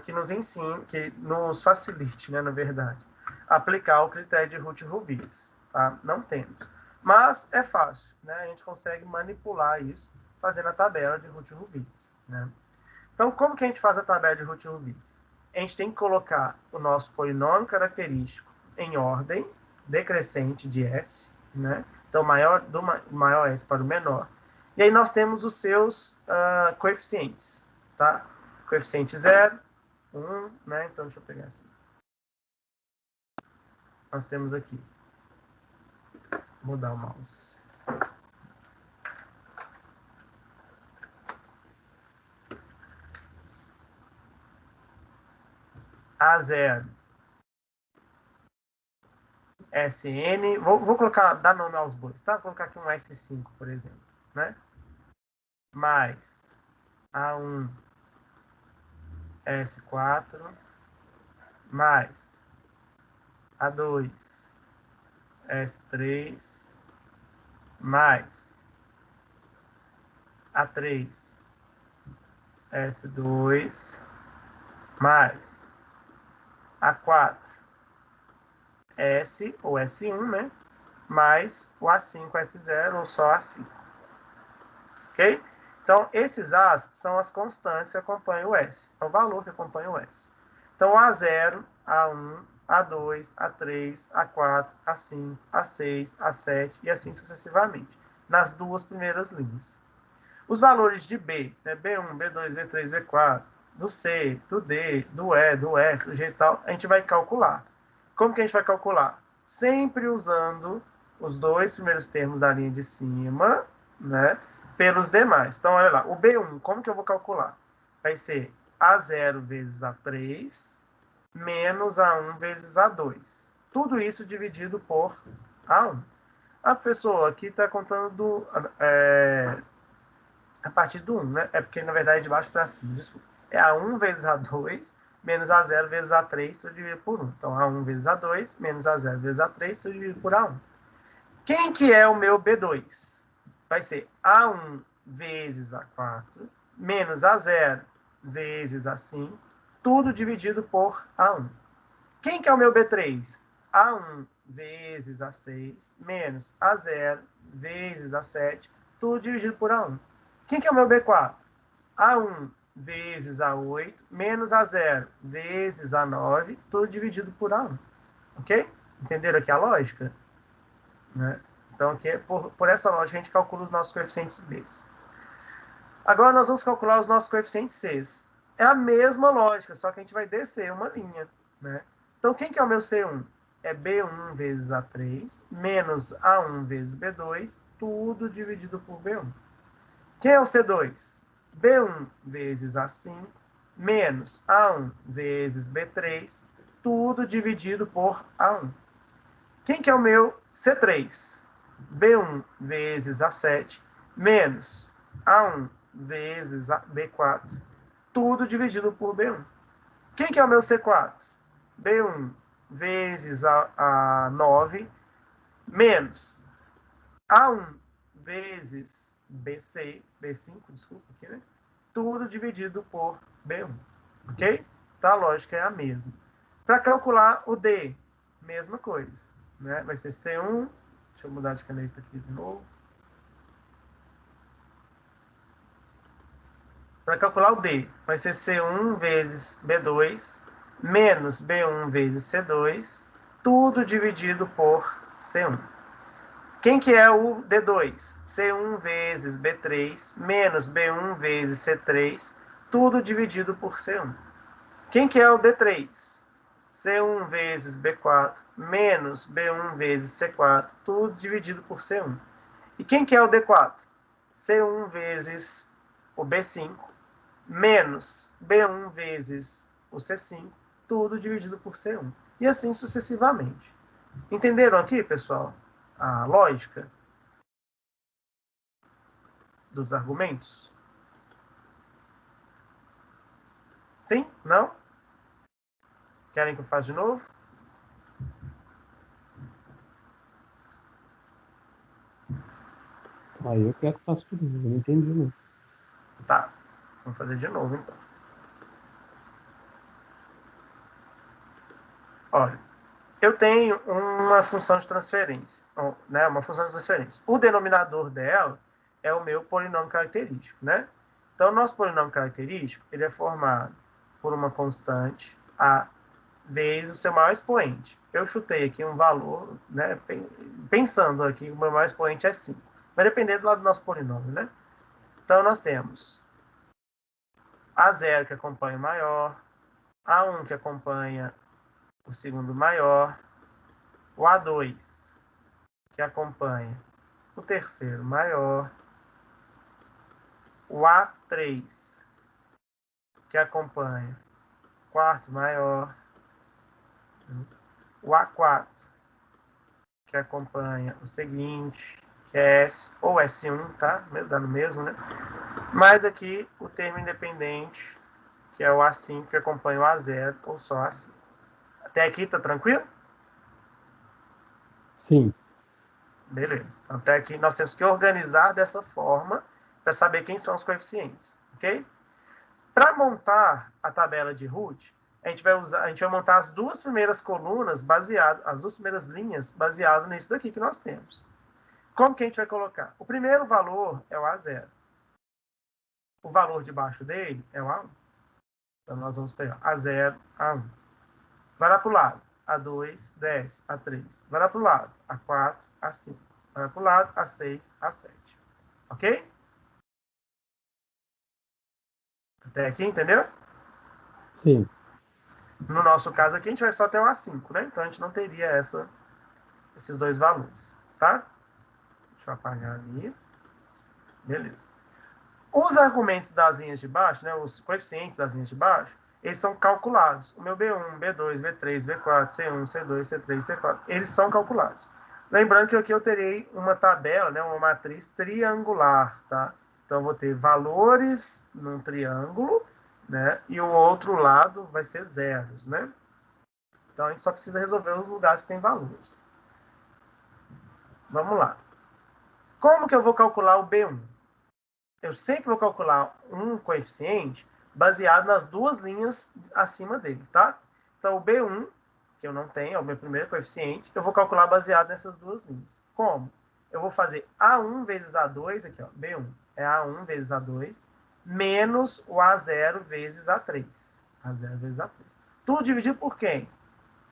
[SPEAKER 2] que nos ensine, que nos facilite, né, na verdade, aplicar o critério de Hurwitz. Tá? Não temos. Mas é fácil, né? A gente consegue manipular isso fazendo a tabela de Hurwitz, né? Então, como que a gente faz a tabela de Hurwitz? A gente tem que colocar o nosso polinômio característico em ordem decrescente de S, né? Então, do maior S para o menor. E aí nós temos os seus coeficientes, tá? Coeficiente 0, 1, né? Então, deixa eu pegar aqui. Nós temos aqui. Vou mudar o mouse. A0, SN, vou colocar, dar nome aos bois, tá? Vou colocar aqui um S5, por exemplo, né? Mais A1, S4, mais A2, S3, mais A3, S2, mais A4, S ou S1, né? Mais o A5, S0 ou só A5. Ok? Então, esses A's são as constantes que acompanham o S. É o valor que acompanha o S. Então, A0, A1, A2, A3, A4, A5, A6, A7 e assim sucessivamente, nas duas primeiras linhas. Os valores de B, né, B1, B2, B3, B4, do C, do D, do E, do F, do G e tal, a gente vai calcular. Como que a gente vai calcular? Sempre usando os dois primeiros termos da linha de cima, né, pelos demais. Então, olha lá, o B1, como que eu vou calcular? Vai ser A0 vezes A3 menos A1 vezes A2. Tudo isso dividido por A1. Ah, professor, aqui está contando a partir do 1, né? É porque, na verdade, é de baixo para cima. Desculpa. É A1 vezes A2 menos A0 vezes A3, tudo dividido por 1. Então, A1 vezes A2 menos A0 vezes A3, tudo dividido por A1. Quem que é o meu B2? Vai ser A1 vezes A4 menos A0 vezes A5, tudo dividido por A1. Quem que é o meu B3? A1 vezes A6 menos A0 vezes A7, tudo dividido por A1. Quem que é o meu B4? A1 vezes A8 menos A0 vezes A9, tudo dividido por A1. Ok? Entenderam aqui a lógica? Né? Então, aqui, por essa lógica, a gente calcula os nossos coeficientes B. Agora, nós vamos calcular os nossos coeficientes C. É a mesma lógica, só que a gente vai descer uma linha. Né? Então, quem que é o meu C1? É B1 vezes A3 menos A1 vezes B2 tudo dividido por B1. Quem é o C2? B1 vezes A5 menos A1 vezes B3, tudo dividido por A1. Quem que é o meu C3? B1 vezes A7 menos A1 vezes B4, tudo dividido por B1. Quem que é o meu C4? B1 vezes A9 menos A1 vezes B5, desculpa aqui, né? Tudo dividido por B1, ok? Então a lógica é a mesma. Para calcular o D, mesma coisa, né? Vai ser C1, deixa eu mudar de caneta aqui de novo. Para calcular o D, vai ser C1 vezes B2 menos B1 vezes C2, tudo dividido por C1. Quem que é o D2? C1 vezes B3 menos B1 vezes C3, tudo dividido por C1. Quem que é o D3? C1 vezes B4 menos B1 vezes C4, tudo dividido por C1. E quem que é o D4? C1 vezes o B5 menos B1 vezes o C5, tudo dividido por C1. E assim sucessivamente. Entenderam aqui, pessoal, a lógica dos argumentos? Sim? Não? Querem que eu faça de novo?
[SPEAKER 1] Aí eu quero que faça tudo, eu não entendi não.
[SPEAKER 2] Tá. Vamos fazer de novo, então. Olha, eu tenho uma função de transferência, né? Uma função de transferência. O denominador dela é o meu polinômio característico, né? Então, o nosso polinômio característico, ele é formado por uma constante, A, vezes o seu maior expoente. Eu chutei aqui um valor, né? Pensando aqui, o meu maior expoente é 5. Vai depender do lado do nosso polinômio, né? Então, nós temos A0 que acompanha o maior, A1 que acompanha o segundo maior, o A2 que acompanha o terceiro maior, o A3 que acompanha o quarto maior, o A4 que acompanha o seguinte, que é S ou S1, tá? Dá no mesmo, né? Mas aqui o termo independente, que é o A5 que acompanha o A0 ou só A5. Até aqui tá tranquilo?
[SPEAKER 1] Sim.
[SPEAKER 2] Beleza. Então, até aqui nós temos que organizar dessa forma para saber quem são os coeficientes, ok? Para montar a tabela de Root, a gente vai montar as duas primeiras colunas as duas primeiras linhas baseado nisso daqui que nós temos. Como que a gente vai colocar? O primeiro valor é o A0. O valor debaixo dele é o A1. Então nós vamos pegar A0, A1. Vai lá para o lado. A2, 10, A3. Vai lá para o lado. A4, A5. Vai lá para o lado. A6, A7. Ok? Até aqui, entendeu?
[SPEAKER 1] Sim.
[SPEAKER 2] No nosso caso aqui, a gente vai só ter o A5, né? Então a gente não teria esses dois valores, tá? Deixa eu apagar ali. Beleza. Os argumentos das linhas de baixo, né? Os coeficientes das linhas de baixo, eles são calculados. O meu B1, B2, B3, B4, C1, C2, C3, C4, eles são calculados. Lembrando que aqui eu terei uma tabela, né? Uma matriz triangular, tá? Então eu vou ter valores num triângulo, né? E o outro lado vai ser zeros, né? Então a gente só precisa resolver os lugares que tem valores. Vamos lá. Como que eu vou calcular o B1? Eu sempre vou calcular um coeficiente baseado nas duas linhas acima dele, tá? Então, o B1, que eu não tenho, é o meu primeiro coeficiente, eu vou calcular baseado nessas duas linhas. Como? Eu vou fazer A1 vezes A2, aqui ó, B1 é A1 vezes A2, menos o A0 vezes A3. A0 vezes A3. Tudo dividido por quem?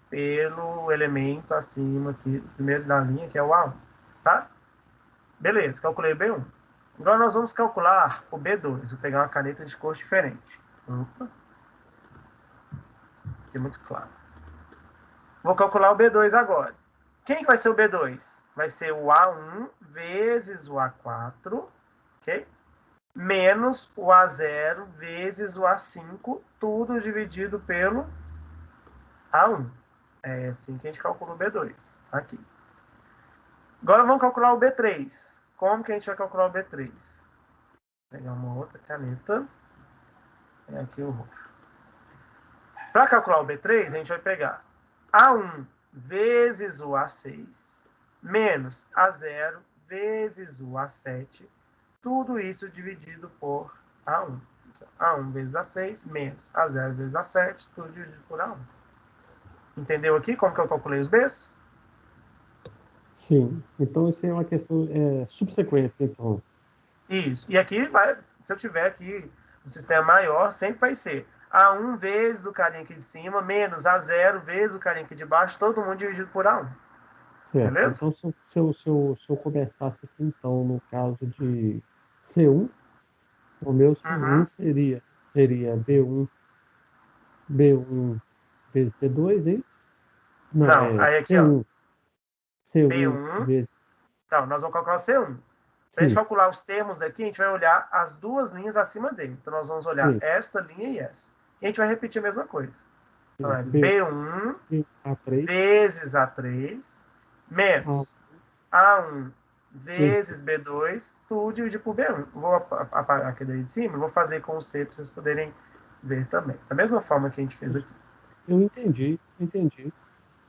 [SPEAKER 2] Pelo elemento acima aqui, primeiro da linha, que é o A1, tá? Beleza, calculei o B1. Agora nós vamos calcular o B2. Vou pegar uma caneta de cor diferente. Opa. Isso aqui é muito claro. Vou calcular o B2 agora. Quem que vai ser o B2? Vai ser o A1 vezes o A4, ok? Menos o A0 vezes o A5, tudo dividido pelo A1. É assim que a gente calcula o B2. Aqui. Agora vamos calcular o B3. Como que a gente vai calcular o B3? Vou pegar uma outra caneta. É aqui o roxo. Para calcular o B3, a gente vai pegar A1 vezes o A6 menos A0 vezes o A7. Tudo isso dividido por A1. Então, A1 vezes A6 menos A0 vezes A7, tudo dividido por A1. Entendeu aqui como que eu calculei os Bs?
[SPEAKER 1] Sim. Então, isso é uma questão subsequência, então.
[SPEAKER 2] Isso. E aqui, se eu tiver aqui um sistema maior, sempre vai ser A1 vezes o carinha aqui de cima, menos A0 vezes o carinha aqui de baixo, todo mundo dividido por A1.
[SPEAKER 1] Certo.
[SPEAKER 2] Beleza?
[SPEAKER 1] Então, se eu começasse aqui, então, no caso de C1, o meu C1 seria B1 vezes C2, é isso?
[SPEAKER 2] Não, aí aqui, ó.
[SPEAKER 1] C1
[SPEAKER 2] B1.
[SPEAKER 1] vezes...
[SPEAKER 2] Então, nós vamos calcular o C1. Para a gente calcular os termos daqui, a gente vai olhar as duas linhas acima dele. Então, nós vamos olhar esta linha e essa. E a gente vai repetir a mesma coisa. Então, é B1 vezes A3 menos A1 vezes B2, tudo dividido por B1. Vou apagar aqui daí de cima e vou fazer com o C para vocês poderem ver também. Da mesma forma que a gente fez aqui.
[SPEAKER 1] Eu entendi.
[SPEAKER 2] Entendeu?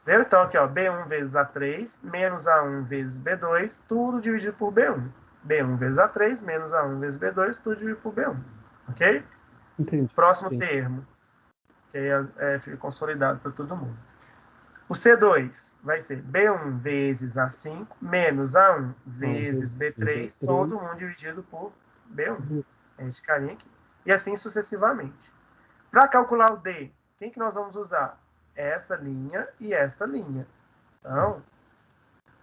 [SPEAKER 2] Então, aqui, ó, B1 vezes A3 menos A1 vezes B2, tudo dividido por B1. B1 vezes A3 menos A1 vezes B2, tudo dividido por B1. Ok?
[SPEAKER 1] Entendi.
[SPEAKER 2] Próximo termo, que aí fica consolidado para todo mundo. O C2 vai ser B1 vezes A5 menos A1 vezes B3, todo mundo dividido por B1. É esse carinha aqui. E assim sucessivamente. Para calcular o D, quem que nós vamos usar? Essa linha e esta linha. Então,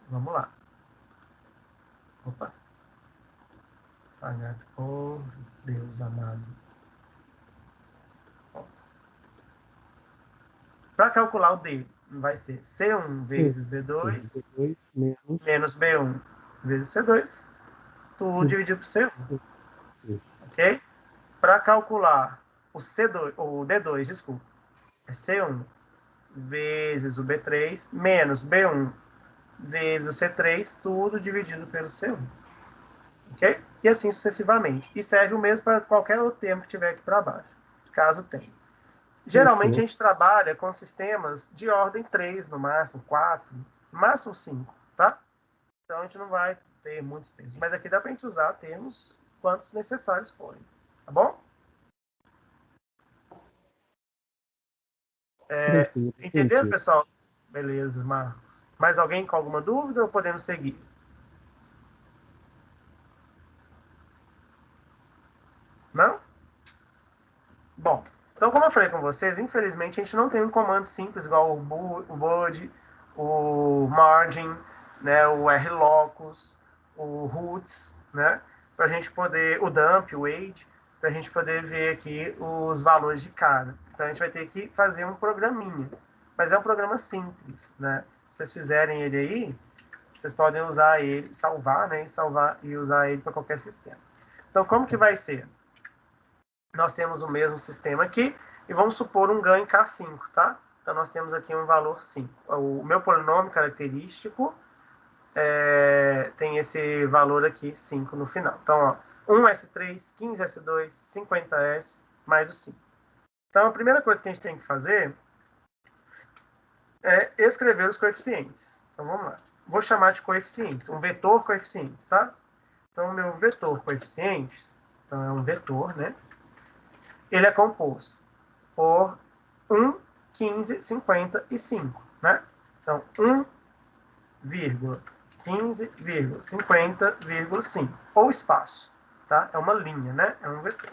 [SPEAKER 2] vamos lá. Opa. Apagar. Oh, Deus amado. Para calcular o D, vai ser C1 vezes B2 menos B1 vezes C2, tudo dividido por C1. Ok? Para calcular o D2, desculpa, é C1 vezes o B3 menos B1 vezes o C3, tudo dividido pelo C1. Ok? E assim sucessivamente. E serve o mesmo para qualquer outro termo que tiver aqui para baixo, caso tenha. Geralmente a gente trabalha com sistemas de ordem 3, no máximo 4, no máximo 5, tá? Então a gente não vai ter muitos termos. Mas aqui dá para a gente usar termos quantos necessários forem. Tá bom? Entenderam, pessoal? Beleza, Marcos. Mais alguém com alguma dúvida ou podemos seguir? Não? Bom, então como eu falei com vocês, infelizmente a gente não tem um comando simples igual o bud, o margin, né, o rlocus, o roots, né, para a gente poder, o dump, o age, para a gente poder ver aqui os valores de cada. Então a gente vai ter que fazer um programinha, mas é um programa simples, né? Se vocês fizerem ele aí, vocês podem usar ele, salvar, né, e usar ele para qualquer sistema. Então como que vai ser? Nós temos o mesmo sistema aqui e vamos supor um ganho K5, tá? Então, nós temos aqui um valor 5. O meu polinômio característico tem esse valor aqui, 5, no final. Então, ó, 1S3, 15S2, 50S, mais o 5. Então, a primeira coisa que a gente tem que fazer é escrever os coeficientes. Então, vamos lá. Vou chamar de coeficientes, um vetor coeficientes, tá? Então, o meu vetor coeficientes, então é um vetor, né? Ele é composto por 1, 15, 50 e 5, né? Então, 1, 15, 50, 5. Ou espaço, tá? É uma linha, né? É um vetor.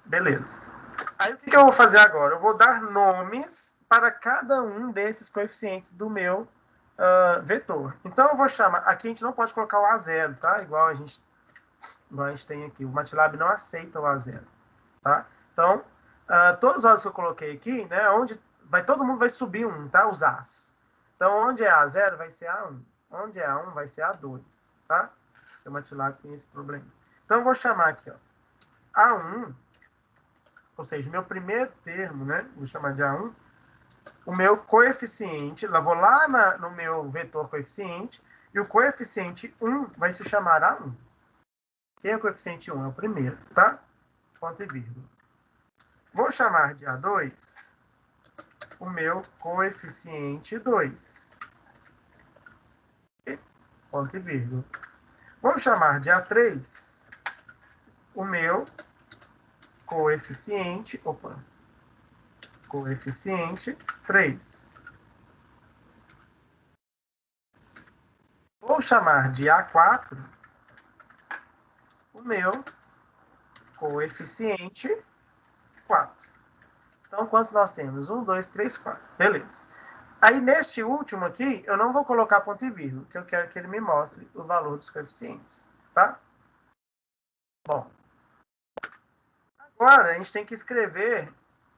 [SPEAKER 2] Beleza. Aí, o que eu vou fazer agora? Eu vou dar nomes para cada um desses coeficientes do meu vetor. Então, eu vou chamar... Aqui a gente não pode colocar o A0, tá? Igual a gente tem aqui. O MATLAB não aceita o A0. Tá? Então, todos os valores que eu coloquei aqui, né, onde todo mundo vai subir um, tá? Os As. Então, onde é A0 vai ser A1. Onde é A1 vai ser A2, tá? O MATLAB tem esse problema. Então, eu vou chamar aqui, ó, A1, ou seja, o meu primeiro termo, né? Vou chamar de A1. O meu coeficiente, eu vou lá no meu vetor coeficiente, e o coeficiente 1 vai se chamar A1. Quem é o coeficiente 1? É o primeiro, tá? Ponto e vírgula. Vou chamar de A2 o meu coeficiente 2. Ponto e vírgula. Vou chamar de A3 o meu coeficiente, coeficiente 3. Vou chamar de A4 o meu coeficiente 4. Então, quantos nós temos? 1, 2, 3, 4. Beleza. Aí, neste último aqui, eu não vou colocar ponto e vírgula, porque eu quero que ele me mostre o valor dos coeficientes. Tá? Bom. Agora, a gente tem que escrever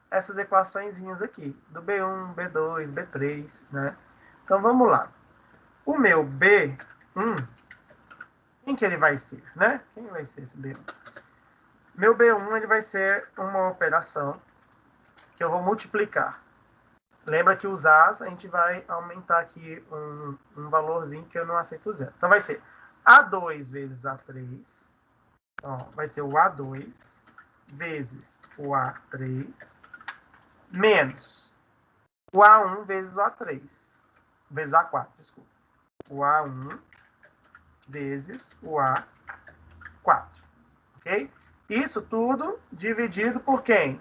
[SPEAKER 2] essas equaçõezinhas aqui, do B1, B2, B3, né? Então, vamos lá. O meu B1, quem que ele vai ser, né? Quem vai ser esse B1? Meu B1, ele vai ser uma operação que eu vou multiplicar. Lembra que os A's, a gente vai aumentar aqui um valorzinho que eu não aceito zero. Então, vai ser A2 vezes A3. Então, vai ser o A2 vezes o A3 menos o A1 vezes o A3. Vezes o A4, desculpa. O A1 vezes o A4. Ok? Isso tudo dividido por quem?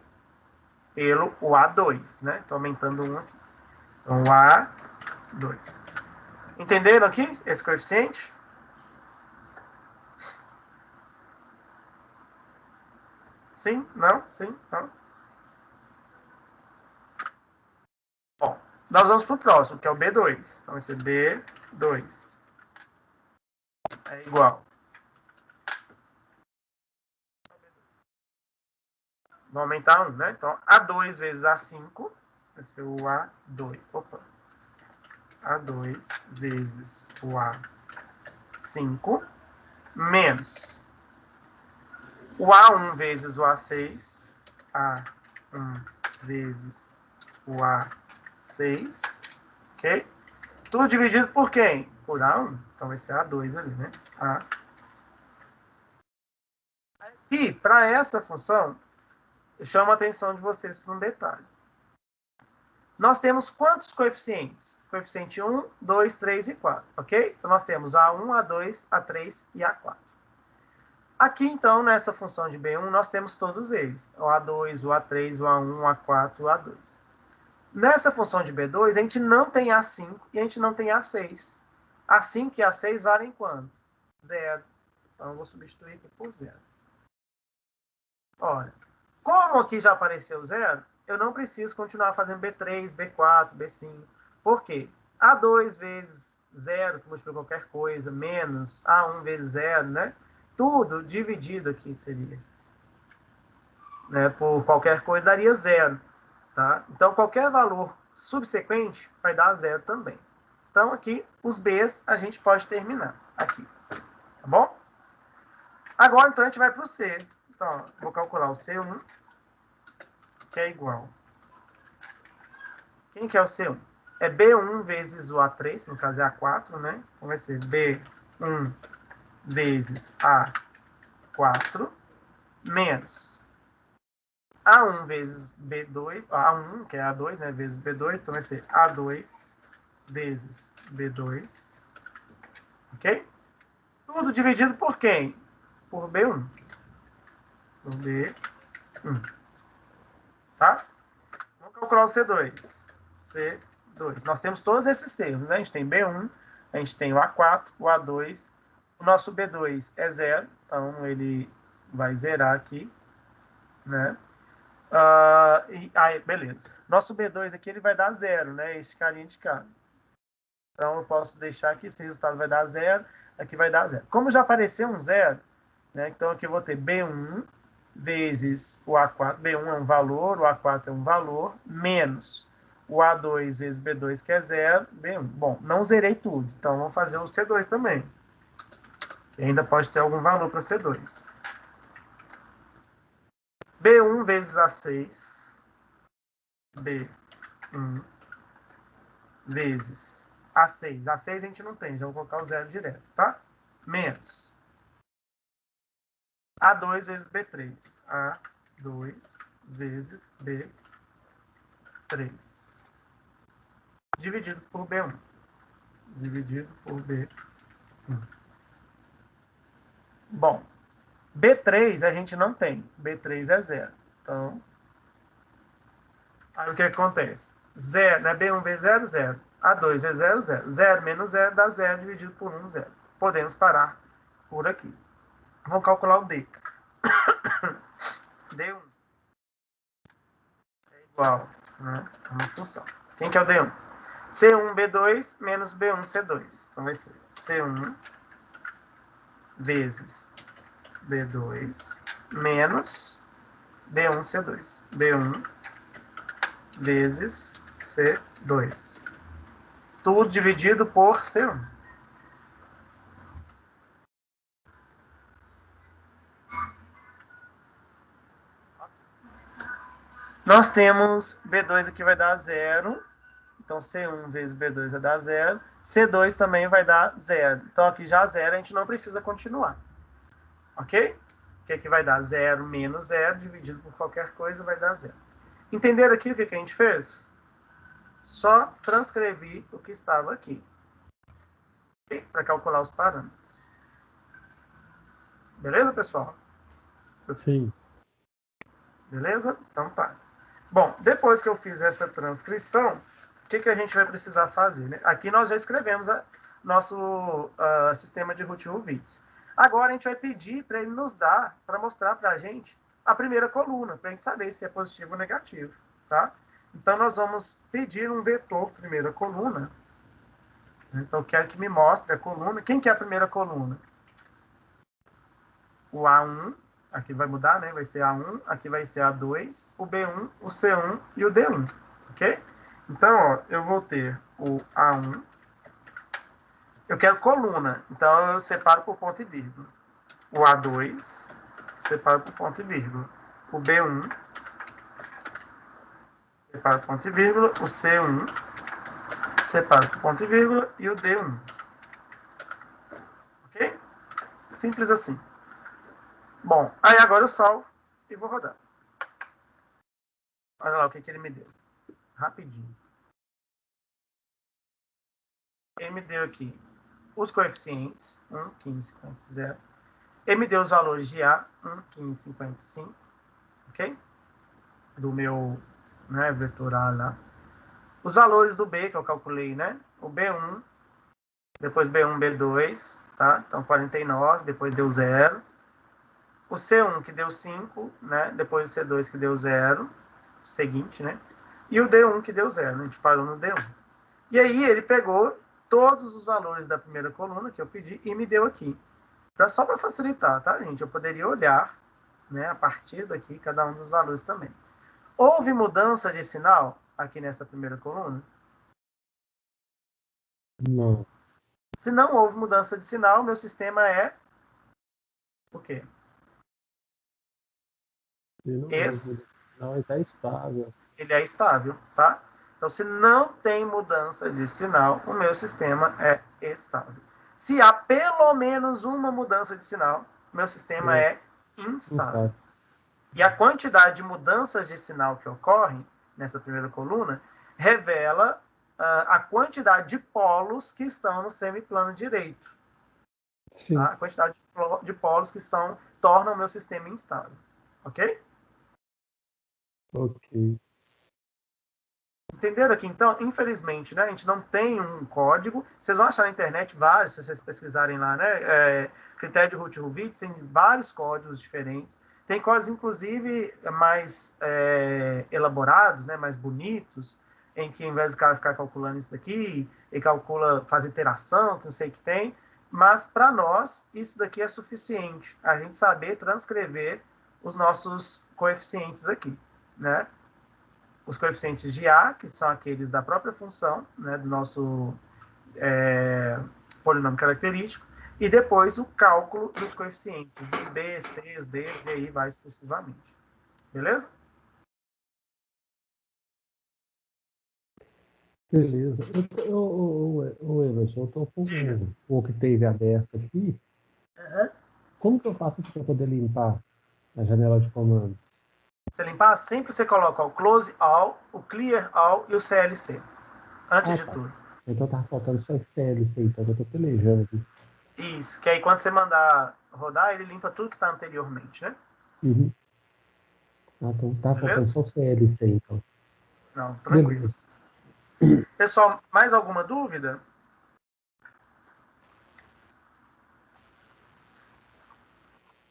[SPEAKER 2] Pelo o A2, né? Estou aumentando um aqui. Então, o A2. Entenderam aqui esse coeficiente? Sim? Não? Sim? Não? Bom, nós vamos para o próximo, que é o B2. Então, vai ser B2. É igual. Vou aumentar 1, né? Então, A2 vezes A5 vai ser o A2. Opa. A2 vezes o A5 menos o A1 vezes o A6. A1 vezes o A6. Ok? Tudo dividido por quem? Por A1. Então, vai ser A2 ali, né? E, para essa função, eu chamo a atenção de vocês para um detalhe. Nós temos quantos coeficientes? Coeficiente 1, 2, 3 e 4, ok? Então, nós temos A1, A2, A3 e A4. Aqui, então, nessa função de B1, nós temos todos eles. O A2, o A3, o A1, o A4 e o A2. Nessa função de B2, a gente não tem A5 e a gente não tem A6. A5 e A6 valem quanto? 0. Então, eu vou substituir aqui por 0. Olha, como aqui já apareceu 0, eu não preciso continuar fazendo B3, B4, B5. Por quê? A2 vezes 0, que multiplica qualquer coisa, menos A1 vezes 0, né? Tudo dividido aqui seria. Né? Por qualquer coisa daria 0. Tá? Então, qualquer valor subsequente vai dar 0 também. Então, aqui, os B's a gente pode terminar. Aqui. Tá bom? Agora, então, a gente vai para o C. Então, vou calcular o C1, que é igual. Quem que é o C1? É B1 vezes o A3, no caso é A4, né? Então, vai ser B1 vezes A4 menos A1 vezes B2, A1, que é A2, né? Vezes B2, então vai ser A2 vezes B2. Ok? Tudo dividido por quem? Por B1. Por B1. Tá? Vamos calcular o C2. C2. Nós temos todos esses termos, né? A gente tem B1, a gente tem o A4, o A2. O nosso B2 é 0, então ele vai zerar aqui, né? Beleza. Nosso B2 aqui ele vai dar 0, né? Esse carinha de cá. Então eu posso deixar aqui, esse resultado vai dar 0, aqui vai dar 0. Como já apareceu um 0, né? Então aqui eu vou ter B1 vezes o A4. B1 é um valor, o A4 é um valor, menos o A2 vezes B2, que é 0, B1. Bom, não zerei tudo, então vamos fazer o C2 também. Que ainda pode ter algum valor para C2. B1 vezes A6, B1 vezes A6. A6 a gente não tem, já vou colocar o 0 direto, tá? Menos A2 vezes B3. A2 vezes B3. Dividido por B1. Dividido por B1. Bom, B3 a gente não tem. B3 é 0. Então, aí o que acontece? 0, né? B1 vezes 0, 0. A2 é 0, 0. 0 menos 0 dá 0 dividido por 1, 0. Podemos parar por aqui. Vamos calcular o D. D1 é igual, né, a uma função. Quem que é o D1? C1, B2 menos B1, C2. Então vai ser C1 vezes B2 menos B1, C2. B1 vezes C2. Tudo dividido por C1. Nós temos B2 aqui vai dar 0. Então, C1 vezes B2 vai dar 0. C2 também vai dar 0. Então, aqui já 0, a gente não precisa continuar. Ok? O que vai dar? 0 menos 0, dividido por qualquer coisa, vai dar 0. Entenderam aqui o que a gente fez? Só transcrevi o que estava aqui. Okay? Para calcular os parâmetros. Beleza, pessoal?
[SPEAKER 1] Sim.
[SPEAKER 2] Beleza? Então tá. Bom, depois que eu fiz essa transcrição, o que a gente vai precisar fazer? Né? Aqui nós já escrevemos nosso sistema de Routh-Hurwitz. Agora a gente vai pedir para ele nos dar, para mostrar para a gente, a primeira coluna, para a gente saber se é positivo ou negativo. Tá? Então nós vamos pedir um vetor primeira coluna. Então eu quero que me mostre a coluna. Quem que é a primeira coluna? O A1. Aqui vai mudar, né? Vai ser A1, aqui vai ser A2, o B1, o C1 e o D1, ok? Então, ó, eu vou ter o A1. Eu quero coluna, então eu separo por ponto e vírgula. O A2, separo por ponto e vírgula. O B1, separo por ponto e vírgula. O C1, separo por ponto e vírgula. E o D1. Ok? Simples assim. Bom, aí agora eu salvo e vou rodar. Olha lá o que ele me deu. Rapidinho. Ele me deu aqui os coeficientes, 1, 15, 50, 0. Ele me deu os valores de A, 1, 15, 55, ok? Do meu, né, vetor A lá. Os valores do B, que eu calculei, né? O B1, depois B1, B2, tá? Então, 49, depois deu 0. O C1, que deu 5, né? Depois o C2, que deu 0. Seguinte, né? E o D1, que deu 0. A gente parou no D1. E aí, ele pegou todos os valores da primeira coluna que eu pedi e me deu aqui. Só para facilitar, tá, gente? Eu poderia olhar, né, a partir daqui cada um dos valores também. Houve mudança de sinal aqui nessa primeira coluna?
[SPEAKER 1] Não.
[SPEAKER 2] Se não houve mudança de sinal, meu sistema é o quê?
[SPEAKER 1] Não, está estável.
[SPEAKER 2] Ele é estável, tá? Então, se não tem mudança de sinal, o meu sistema é estável. Se há pelo menos uma mudança de sinal, meu sistema é instável. E a quantidade de mudanças de sinal que ocorrem nessa primeira coluna revela a quantidade de polos que estão no semiplano direito. Tá? A quantidade de polos que tornam o meu sistema instável. Ok?
[SPEAKER 1] Ok.
[SPEAKER 2] Entenderam aqui? Então, infelizmente, né, a gente não tem um código. Vocês vão achar na internet vários, se vocês pesquisarem lá, né? Critério de Routh-Hurwitz, tem vários códigos diferentes. Tem códigos, inclusive, mais elaborados, né, mais bonitos, em que, ao invés do cara ficar calculando isso daqui, ele calcula, faz iteração, que não sei o que tem. Mas, para nós, isso daqui é suficiente. A gente saber transcrever os nossos coeficientes aqui, né? os coeficientes de A, que são aqueles da própria função, né, do nosso polinômio característico, e depois o cálculo dos coeficientes dos B, Cs, Ds, e aí vai sucessivamente. Beleza?
[SPEAKER 1] Beleza. Emerson, eu estou com o que teve aberto aqui. Como que eu faço para poder limpar a janela de comando?
[SPEAKER 2] Você limpar, sempre você coloca o close all, o clear all e o CLC. Antes de tudo.
[SPEAKER 1] Então tá faltando só esse CLC, então eu tô pelejando aqui.
[SPEAKER 2] Isso, que aí quando você mandar rodar, ele limpa tudo que está anteriormente, né?
[SPEAKER 1] Uhum. Então tá faltando só o CLC, então.
[SPEAKER 2] Não, tranquilo. Beleza. Pessoal, mais alguma dúvida?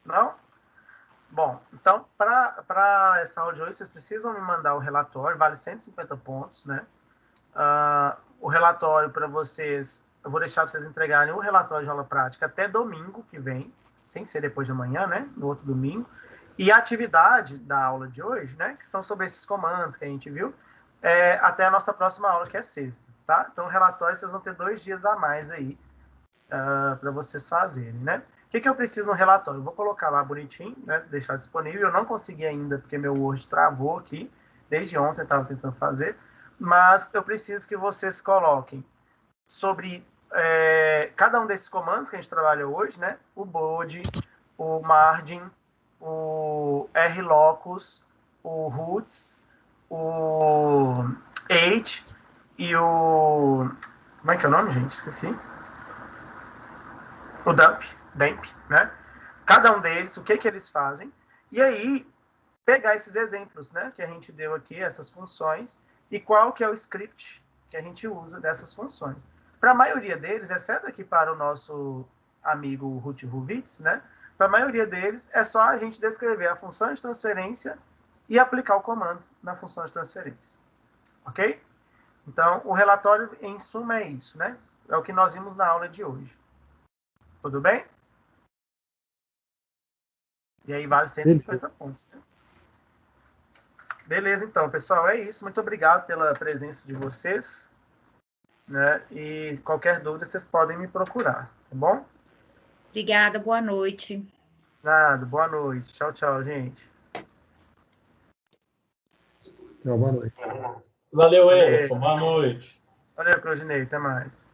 [SPEAKER 2] Não? Bom, então, para essa aula de hoje, vocês precisam me mandar o relatório, vale 150 pontos, né? O relatório para vocês, eu vou deixar para vocês entregarem o relatório de aula prática até domingo que vem, sem ser depois de amanhã, né? No outro domingo. E a atividade da aula de hoje, né? Que estão sobre esses comandos que a gente viu, até a nossa próxima aula, que é sexta, tá? Então, o relatório vocês vão ter 2 dias a mais aí para vocês fazerem, né? O que eu preciso no relatório? Eu vou colocar lá bonitinho, né? Deixar disponível. Eu não consegui ainda, porque meu Word travou aqui. Desde ontem eu estava tentando fazer. Mas eu preciso que vocês coloquem sobre cada um desses comandos que a gente trabalha hoje, né? O bode, o margin, o rlocus, o roots, o age e o... Como é que é o nome, gente? Esqueci. O dump, né? Cada um deles, o que eles fazem. E aí, pegar esses exemplos, né? Que a gente deu aqui, essas funções, e qual que é o script que a gente usa dessas funções. Para a maioria deles, exceto aqui para o nosso amigo Ruth Ruvitz, né? Para a maioria deles, é só a gente descrever a função de transferência e aplicar o comando na função de transferência. Ok? Então, o relatório, em suma, é isso, né? É o que nós vimos na aula de hoje. Tudo bem? E aí vale 150 pontos. Né? Beleza, então, pessoal, é isso. Muito obrigado pela presença de vocês. Né? E qualquer dúvida, vocês podem me procurar, tá bom?
[SPEAKER 4] Obrigada, boa noite.
[SPEAKER 2] Nada, boa noite. Tchau, tchau, gente.
[SPEAKER 1] Boa noite.
[SPEAKER 3] Valeu, Emerson. Boa noite.
[SPEAKER 2] Valeu, Claudinei. Até mais.